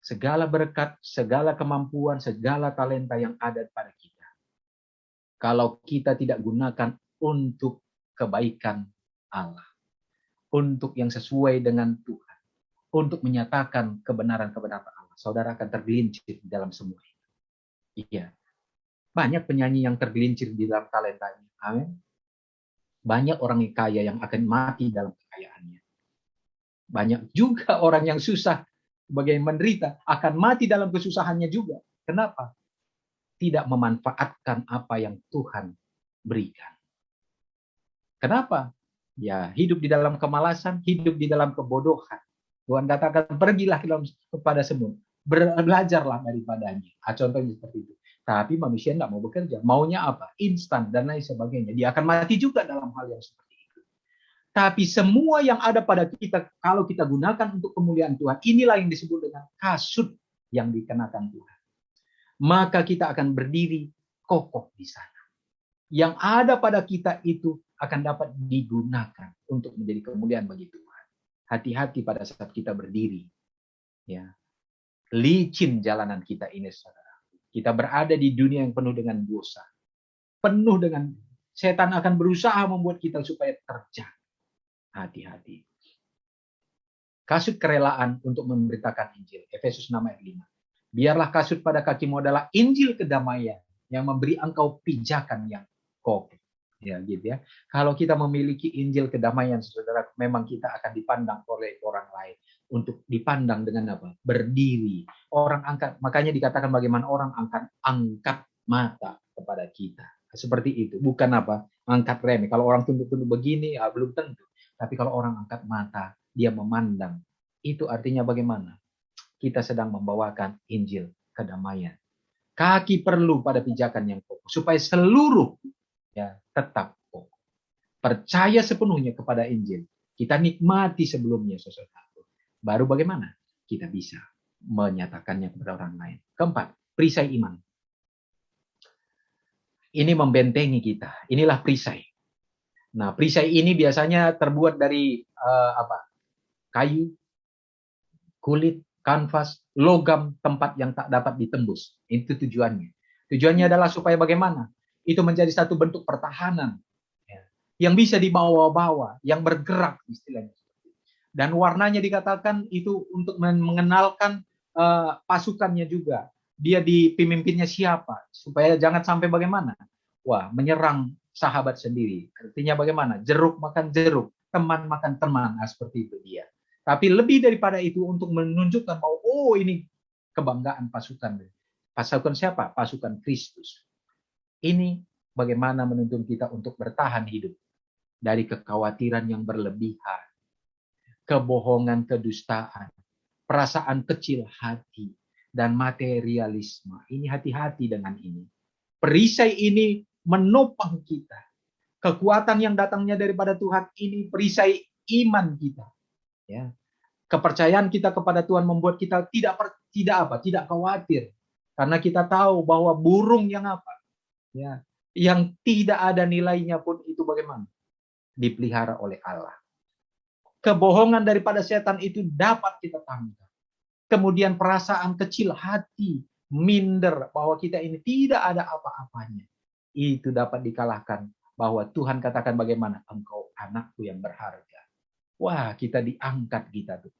Segala berkat, segala kemampuan, segala talenta yang ada pada kita. Kalau kita tidak gunakan untuk kebaikan Allah. Untuk yang sesuai dengan Tuhan. Untuk menyatakan kebenaran-kebenaran Allah. Saudara akan tergelincir di dalam semua itu. Iya. Banyak penyanyi yang tergelincir di dalam talentanya. Amin. Banyak orang yang kaya yang akan mati dalam kekayaannya. Banyak juga orang yang susah, sebagai menderita, akan mati dalam kesusahannya juga. Kenapa? Tidak memanfaatkan apa yang Tuhan berikan. Kenapa? Ya, hidup di dalam kemalasan, hidup di dalam kebodohan. Tuhan katakan, pergilah kepada semut, belajarlah daripadanya. Contohnya seperti itu. Tapi manusia tidak mau bekerja. Maunya apa? Instan dan lain sebagainya. Dia akan mati juga dalam hal yang seperti itu. Tapi semua yang ada pada kita, kalau kita gunakan untuk kemuliaan Tuhan, inilah yang disebut dengan kasut yang dikenakan Tuhan. Maka kita akan berdiri kokoh di sana. Yang ada pada kita itu akan dapat digunakan untuk menjadi kemuliaan bagi Tuhan. Hati-hati pada saat kita berdiri. Ya. Licin jalanan kita ini, saudara. Kita berada di dunia yang penuh dengan dosa. Penuh dengan setan akan berusaha membuat kita supaya terjatuh. Hati-hati. Kasut kerelaan untuk memberitakan Injil. Efesus 6 ayat 5. Biarlah kasut pada kakimu adalah Injil kedamaian yang memberi engkau pijakan yang kokoh. Ya, gitu ya. Kalau kita memiliki Injil kedamaian, saudara, memang kita akan dipandang oleh orang lain. Untuk dipandang dengan apa? Berdiri. Orang angkat, makanya dikatakan bagaimana orang angkat mata kepada kita. Seperti itu. Bukan apa? Angkat remeh. Kalau orang tunduk-tunduk begini, ya belum tentu. Tapi kalau orang angkat mata, dia memandang. Itu artinya bagaimana? Kita sedang membawakan Injil kedamaian. Kaki perlu pada pijakan yang kokoh. Supaya seluruh ya tetap kokoh. Percaya sepenuhnya kepada Injil. Kita nikmati sebelumnya, saudara. Baru bagaimana? Kita bisa menyatakannya kepada orang lain. Keempat, perisai iman. Ini membentengi kita. Inilah perisai. Nah, perisai ini biasanya terbuat dari kayu, kulit, kanvas, logam, tempat yang tak dapat ditembus. Itu tujuannya. Tujuannya adalah supaya bagaimana? Itu menjadi satu bentuk pertahanan. yang bisa dibawa-bawa, yang bergerak istilahnya. Dan warnanya dikatakan itu untuk mengenalkan pasukannya juga. Dia di pemimpinnya siapa, supaya jangan sampai bagaimana? Wah, menyerang sahabat sendiri. Artinya bagaimana? Jeruk makan jeruk, teman makan teman. Nah, seperti itu dia. Tapi lebih daripada itu untuk menunjukkan bahwa oh ini kebanggaan pasukan. Pasukan siapa? Pasukan Kristus. Ini bagaimana menuntun kita untuk bertahan hidup dari kekhawatiran yang berlebihan, kebohongan, kedustaan, perasaan kecil hati, dan materialisme. Ini hati-hati dengan ini. Perisai ini menopang kita. Kekuatan yang datangnya daripada Tuhan ini perisai iman kita. Ya. Kepercayaan kita kepada Tuhan membuat kita tidak khawatir. Karena kita tahu bahwa burung yang apa? Ya, yang tidak ada nilainya pun itu bagaimana? Dipelihara oleh Allah. Kebohongan daripada setan itu dapat kita tangkap. Kemudian perasaan kecil hati, minder bahwa kita ini tidak ada apa-apanya. Itu dapat dikalahkan bahwa Tuhan katakan bagaimana? Engkau anakku yang berharga. Wah, kita diangkat kita tuh.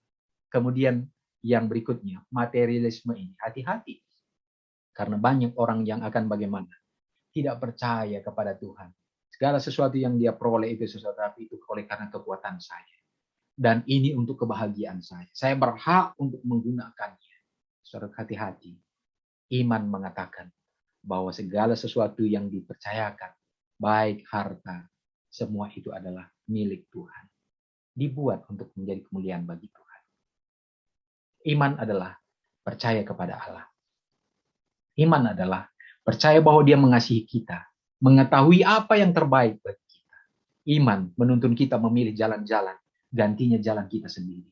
Kemudian yang berikutnya, materialisme ini. Hati-hati. Karena banyak orang yang akan bagaimana? Tidak percaya kepada Tuhan. Segala sesuatu yang dia peroleh itu sesuatu itu oleh karena kekuatan saya. Dan ini untuk kebahagiaan saya. Saya berhak untuk menggunakannya. Saudara, hati-hati. Iman mengatakan bahwa segala sesuatu yang dipercayakan, baik harta, semua itu adalah milik Tuhan. Dibuat untuk menjadi kemuliaan bagi Tuhan. Iman adalah percaya kepada Allah. Iman adalah percaya bahwa Dia mengasihi kita, mengetahui apa yang terbaik bagi kita. Iman menuntun kita memilih jalan-jalan, gantinya jalan kita sendiri.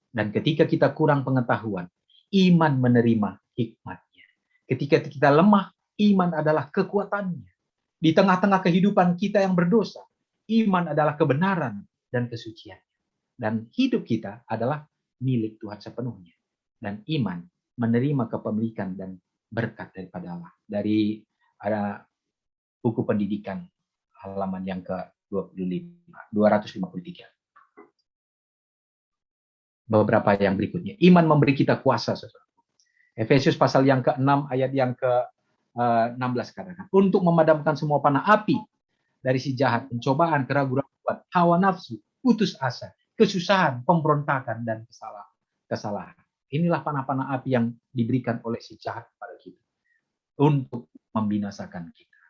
Dan ketika kita kurang pengetahuan, iman menerima hikmatnya. Ketika kita lemah, iman adalah kekuatannya. Di tengah-tengah kehidupan kita yang berdosa, iman adalah kebenaran dan kesuciannya. Dan hidup kita adalah milik Tuhan sepenuhnya. Dan iman menerima kepemilikan dan berkat daripada Allah. Dari ada buku pendidikan halaman yang ke-253. Beberapa yang berikutnya. Iman memberi kita kuasa. Efesius pasal yang ke-6 ayat yang ke-16 katakan. Untuk memadamkan semua panah api dari si jahat, pencobaan, keraguan, hawa nafsu, putus asa, kesusahan, pemberontakan, dan kesalahan. Inilah panah-panah api yang diberikan oleh si jahat kepada kita. Untuk membinasakan kita.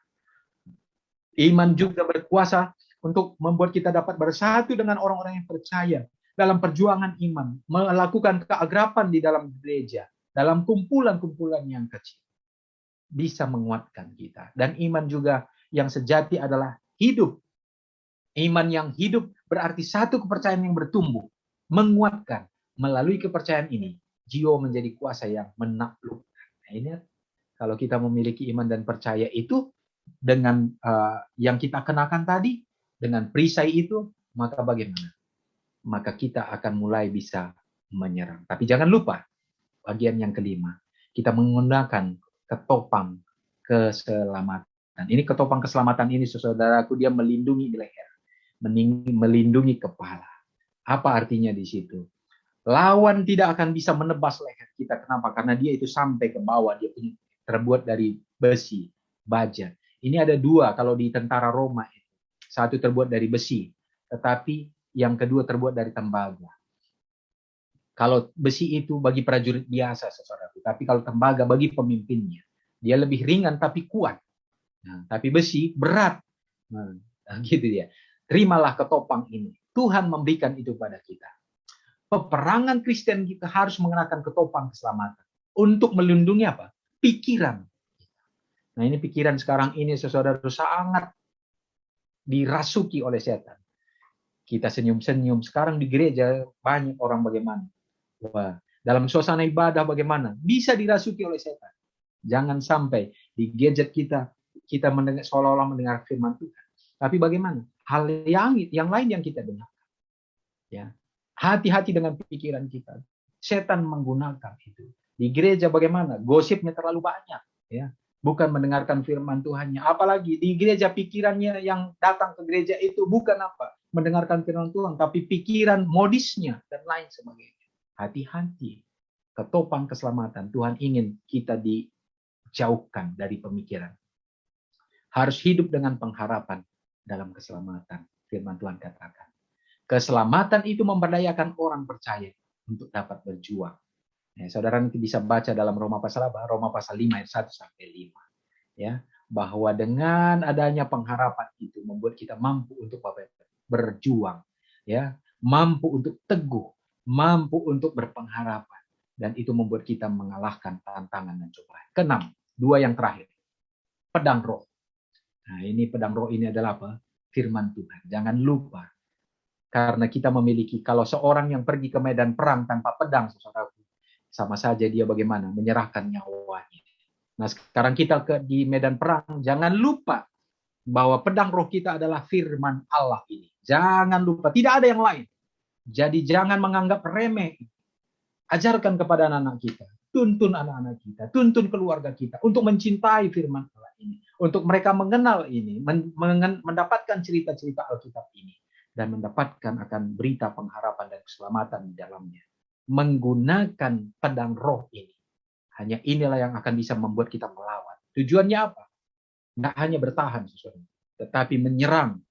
Iman juga berkuasa untuk membuat kita dapat bersatu dengan orang-orang yang percaya dalam perjuangan iman, melakukan keagrapan di dalam gereja, dalam kumpulan-kumpulan yang kecil. Bisa menguatkan kita. Dan iman juga yang sejati adalah hidup. Iman yang hidup berarti satu kepercayaan yang bertumbuh, menguatkan. Melalui kepercayaan ini, jiwa menjadi kuasa yang menaklukkan. Nah, ini kalau kita memiliki iman dan percaya itu, dengan yang kita kenakan tadi, dengan perisai itu, maka bagaimana? Maka kita akan mulai bisa menyerang. Tapi jangan lupa, bagian yang kelima, kita menggunakan ketopang keselamatan. Ini ketopang keselamatan ini, saudaraku, dia melindungi leher, melindungi kepala. Apa artinya di situ? Lawan tidak akan bisa menebas leher kita. Kenapa? Karena dia itu sampai ke bawah, dia terbuat dari besi, baja. Ini ada dua kalau di tentara Roma itu. Satu terbuat dari besi, tetapi yang kedua terbuat dari tembaga. Kalau besi itu bagi prajurit biasa, saudaraku. Tapi kalau tembaga bagi pemimpinnya. Dia lebih ringan tapi kuat. Nah, tapi besi berat. Nah, gitu dia. Terimalah ketopang ini. Tuhan memberikan itu pada kita. Peperangan Kristen kita harus mengenakan ketopang keselamatan. Untuk melindungi apa? Pikiran. Nah, ini pikiran sekarang ini, saudara, sangat dirasuki oleh setan. Kita senyum-senyum. Sekarang di gereja banyak orang bagaimana? Wah, dalam suasana ibadah bagaimana? Bisa dirasuki oleh setan. Jangan sampai di gadget kita mendengar seolah-olah mendengar firman Tuhan. Tapi bagaimana? Hal yang lain yang kita dengar. Ya. Hati-hati dengan pikiran kita. Setan menggunakan itu. Di gereja bagaimana? Gosipnya terlalu banyak. Ya. bukan mendengarkan firman Tuhannya. Apalagi di gereja pikirannya yang datang ke gereja itu bukan apa? Mendengarkan firman Tuhan, tapi pikiran modisnya dan lain sebagainya. Hati-hati. Ketopang keselamatan. Tuhan ingin kita dijauhkan dari pemikiran. Harus hidup dengan pengharapan dalam keselamatan. Firman Tuhan katakan. Keselamatan itu memberdayakan orang percaya untuk dapat berjuang. Ya, saudara nanti bisa baca dalam Roma pasal 5 ayat 1 sampai 5. Ya, bahwa dengan adanya pengharapan itu membuat kita mampu untuk berjuang, ya, mampu untuk teguh, mampu untuk berpengharapan, dan itu membuat kita mengalahkan tantangan dan cobaan. Keenam, 2 yang terakhir. Pedang roh. Nah, ini pedang roh ini adalah apa? Firman Tuhan. Jangan lupa. Karena kita memiliki, kalau seorang yang pergi ke medan perang tanpa pedang, saudaraku, sama saja dia bagaimana? Menyerahkan nyawanya. Nah, sekarang kita di medan perang, jangan lupa bahwa pedang roh kita adalah firman Allah ini. Jangan lupa, tidak ada yang lain. Jadi jangan menganggap remeh. Ajarkan kepada anak-anak kita, tuntun anak-anak kita, tuntun keluarga kita untuk mencintai firman Allah ini. Untuk mereka mengenal ini, mendapatkan cerita-cerita Alkitab ini. Dan mendapatkan akan berita pengharapan dan keselamatan di dalamnya. Menggunakan pedang roh ini. Hanya inilah yang akan bisa membuat kita melawan. Tujuannya apa? Nggak hanya bertahan, tetapi menyerang.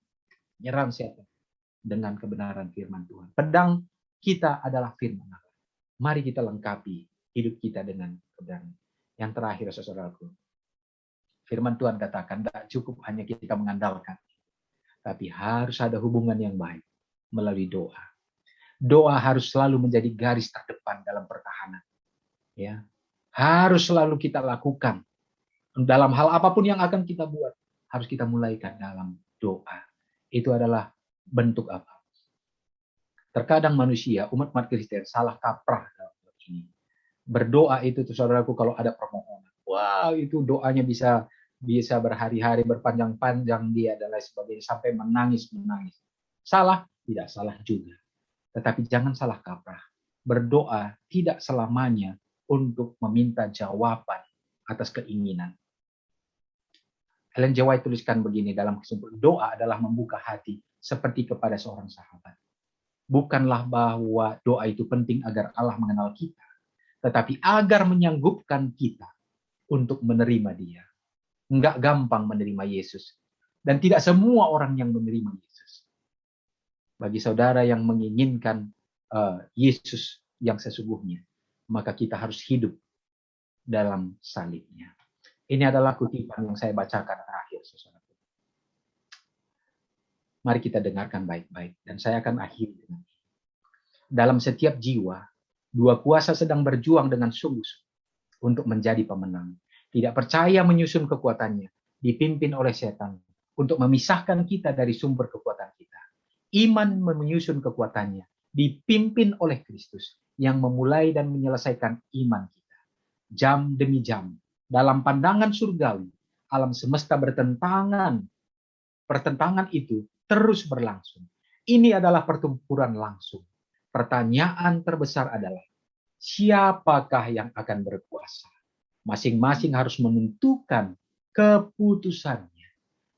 Menyerang siapa? Dengan kebenaran firman Tuhan. Pedang kita adalah firman Allah. Mari kita lengkapi hidup kita dengan kebenaran. Yang terakhir, saudaraku. Firman Tuhan katakan, tidak cukup hanya kita mengandalkan. Tapi harus ada hubungan yang baik melalui doa. Doa harus selalu menjadi garis terdepan dalam pertahanan. Ya, harus selalu kita lakukan. Dalam hal apapun yang akan kita buat, harus kita mulaikan dalam doa. Itu adalah bentuk apa? Terkadang manusia, umat-umat Kristen, salah kaprah dalam hal ini. Berdoa itu, saudaraku, kalau ada permohonan. Wow, itu doanya bisa berhari-hari, berpanjang-panjang dia, dan lain sebagainya, sampai menangis-menangis. Salah? Tidak salah juga. Tetapi jangan salah kaprah. Berdoa tidak selamanya untuk meminta jawaban atas keinginan. Ellen G. White tuliskan begini dalam kesimpulan, doa adalah membuka hati seperti kepada seorang sahabat. Bukanlah bahwa doa itu penting agar Allah mengenal kita, tetapi agar menyanggupkan kita untuk menerima Dia. Enggak gampang menerima Yesus. Dan tidak semua orang yang menerima Yesus. Bagi saudara yang menginginkan Yesus yang sesungguhnya, maka kita harus hidup dalam salibnya. Ini adalah kutipan yang saya bacakan terakhir, saudara. Mari kita dengarkan baik-baik, dan saya akan akhiri dengan ini. Dalam setiap jiwa, 2 kuasa sedang berjuang dengan sungguh-sungguh untuk menjadi pemenang. Tidak percaya menyusun kekuatannya, dipimpin oleh setan untuk memisahkan kita dari sumber kekuatan kita. Iman menyusun kekuatannya, dipimpin oleh Kristus yang memulai dan menyelesaikan iman kita. Jam demi jam, dalam pandangan surgawi, alam semesta bertentangan. Pertentangan itu terus berlangsung. Ini adalah pertempuran langsung. Pertanyaan terbesar adalah, siapakah yang akan berkuasa? Masing-masing harus menentukan keputusannya.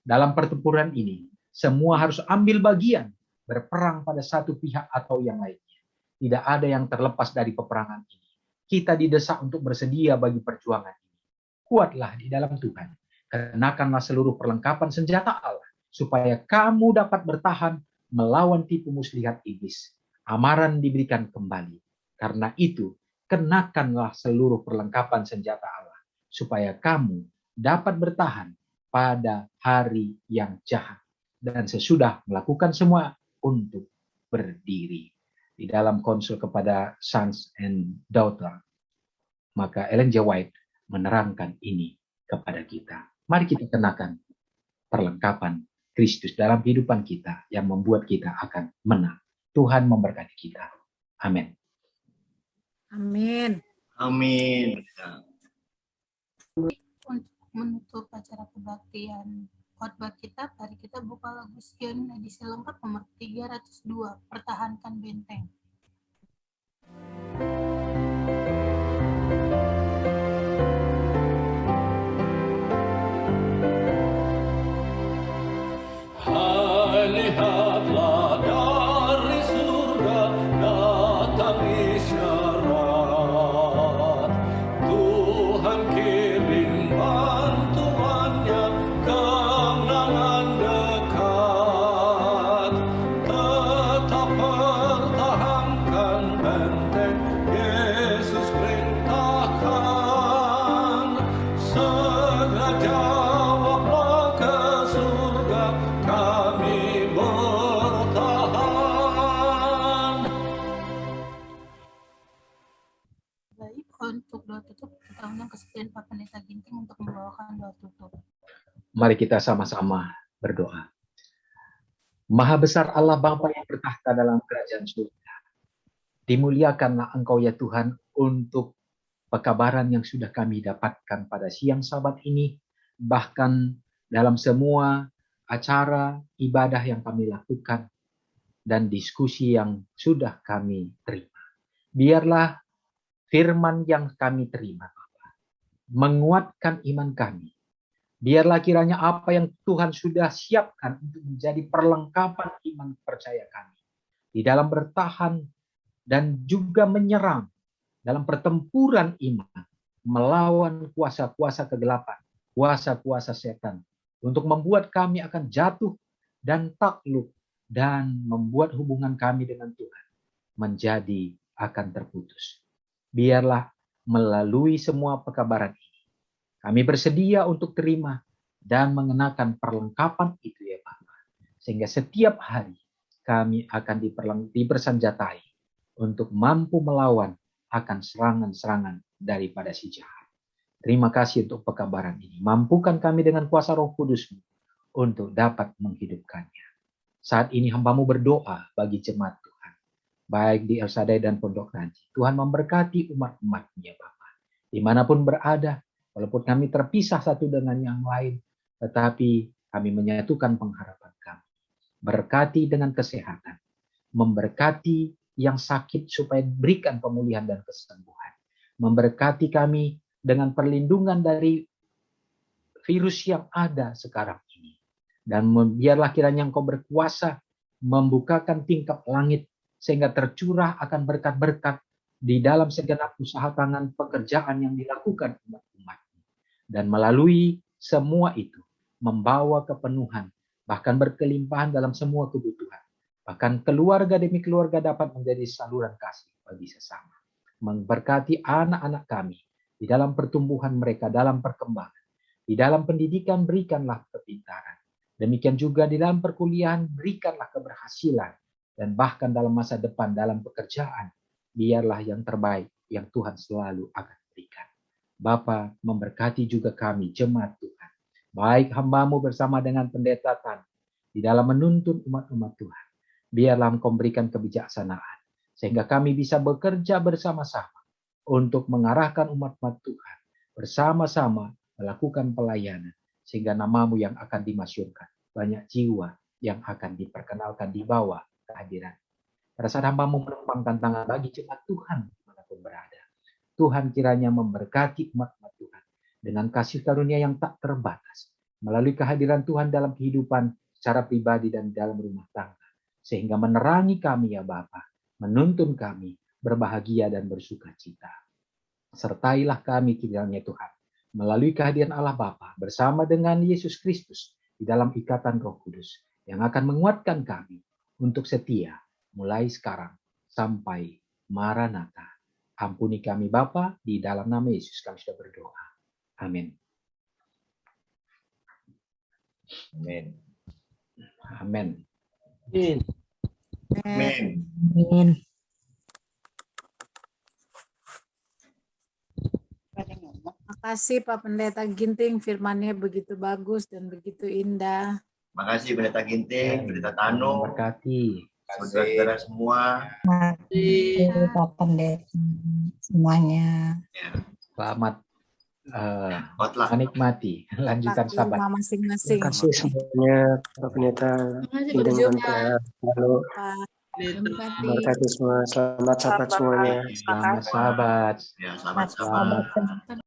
Dalam pertempuran ini, semua harus ambil bagian, berperang pada satu pihak atau yang lainnya. Tidak ada yang terlepas dari peperangan ini. Kita didesak untuk bersedia bagi perjuangan ini. Kuatlah di dalam Tuhan. Kenakanlah seluruh perlengkapan senjata Allah, supaya kamu dapat bertahan melawan tipu muslihat iblis. Amaran diberikan kembali. Karena itu, kenakanlah seluruh perlengkapan senjata Allah, supaya kamu dapat bertahan pada hari yang jahat. Dan sesudah melakukan semua, untuk berdiri. Di dalam konsul kepada sons and daughter, maka Ellen G. White menerangkan ini kepada kita. Mari kita kenakan perlengkapan Kristus dalam kehidupan kita yang membuat kita akan menang. Tuhan memberkati kita. Amin. Amin. Amin. Untuk menutup acara kebaktian khotbah kita, mari kita buka lagu Sion edisi lengkap nomor 302, Pertahankan Benteng. Mari kita sama-sama berdoa. Maha besar Allah Bapa yang bertahta dalam kerajaan surga. Dimuliakanlah Engkau ya Tuhan untuk pekabaran yang sudah kami dapatkan pada siang Sabat ini. Bahkan dalam semua acara ibadah yang kami lakukan dan diskusi yang sudah kami terima. Biarlah firman yang kami terima, Bapa, menguatkan iman kami. Biarlah kiranya apa yang Tuhan sudah siapkan untuk menjadi perlengkapan iman percaya kami. Di dalam bertahan dan juga menyerang dalam pertempuran iman. Melawan kuasa-kuasa kegelapan, kuasa-kuasa setan. Untuk membuat kami akan jatuh dan takluk. Dan membuat hubungan kami dengan Tuhan menjadi akan terputus. Biarlah melalui semua pekabaran ini, kami bersedia untuk terima dan mengenakan perlengkapan itu ya Bapa. Sehingga setiap hari kami akan dipersenjatai untuk mampu melawan akan serangan-serangan daripada si jahat. Terima kasih untuk pekabaran ini. Mampukan kami dengan kuasa Roh Kudus-Mu untuk dapat menghidupkannya. Saat ini hamba-Mu berdoa bagi jemaat Tuhan, baik di El Shaddai dan Pondok Ranji. Tuhan memberkati umat-umat-Mu ya Bapa. Dimanapun berada, walaupun kami terpisah satu dengan yang lain, tetapi kami menyatukan pengharapan kami. Berkati dengan kesehatan, memberkati yang sakit supaya berikan pemulihan dan kesembuhan. Memberkati kami dengan perlindungan dari virus yang ada sekarang ini. Dan biarlah kiranya Engkau berkuasa membukakan tingkap langit sehingga tercurah akan berkat-berkat di dalam segenap usaha tangan pekerjaan yang dilakukan umat-umat. Dan melalui semua itu membawa kepenuhan, bahkan berkelimpahan dalam semua kebutuhan. Bahkan keluarga demi keluarga dapat menjadi saluran kasih bagi sesama. Memberkati anak-anak kami di dalam pertumbuhan mereka, dalam perkembangan. Di dalam pendidikan berikanlah kepintaran. Demikian juga di dalam perkuliahan berikanlah keberhasilan. Dan bahkan dalam masa depan, dalam pekerjaan, biarlah yang terbaik yang Tuhan selalu akan berikan. Bapa memberkati juga kami, jemaat Tuhan. Baik hamba-Mu bersama dengan pendeta Tan, di dalam menuntun umat-umat Tuhan. Biarlah Engkau memberikan kebijaksanaan. Sehingga kami bisa bekerja bersama-sama untuk mengarahkan umat-umat Tuhan. Bersama-sama melakukan pelayanan. Sehingga nama-Mu yang akan dimasyhurkan. Banyak jiwa yang akan diperkenalkan di bawah kehadiran. Pada saat hamba-Mu menumpangkan tangan bagi jemaat Tuhan dimanapun berada. Tuhan kiranya memberkati umat-umat Tuhan. Dengan kasih karunia yang tak terbatas. Melalui kehadiran Tuhan dalam kehidupan secara pribadi dan dalam rumah tangga. Sehingga menerangi kami ya Bapa. Menuntun kami berbahagia dan bersuka cita. Sertailah kami kiranya Tuhan. Melalui kehadiran Allah Bapa bersama dengan Yesus Kristus di dalam ikatan Roh Kudus yang akan menguatkan kami untuk setia mulai sekarang sampai Maranatha. Ampuni kami Bapa, di dalam nama Yesus kami sudah berdoa. Amin. Amin. Amin. Amin. Amin. Makasih Pak Pendeta Ginting, firman-Nya begitu bagus dan begitu indah. Makasih Pendeta Ginting, Pendeta Tano. Berkati. Saudara-saudara semua. Makasih Pak Pendeta semuanya. Selamat menikmati lanjutan Sabat. Masing-masing. Terima kasih semuanya Pak Pendeta Ginting dan lalu berkati semua. Selamat Sabat semuanya. Selamat Sabat. Ya, selamat Sabat.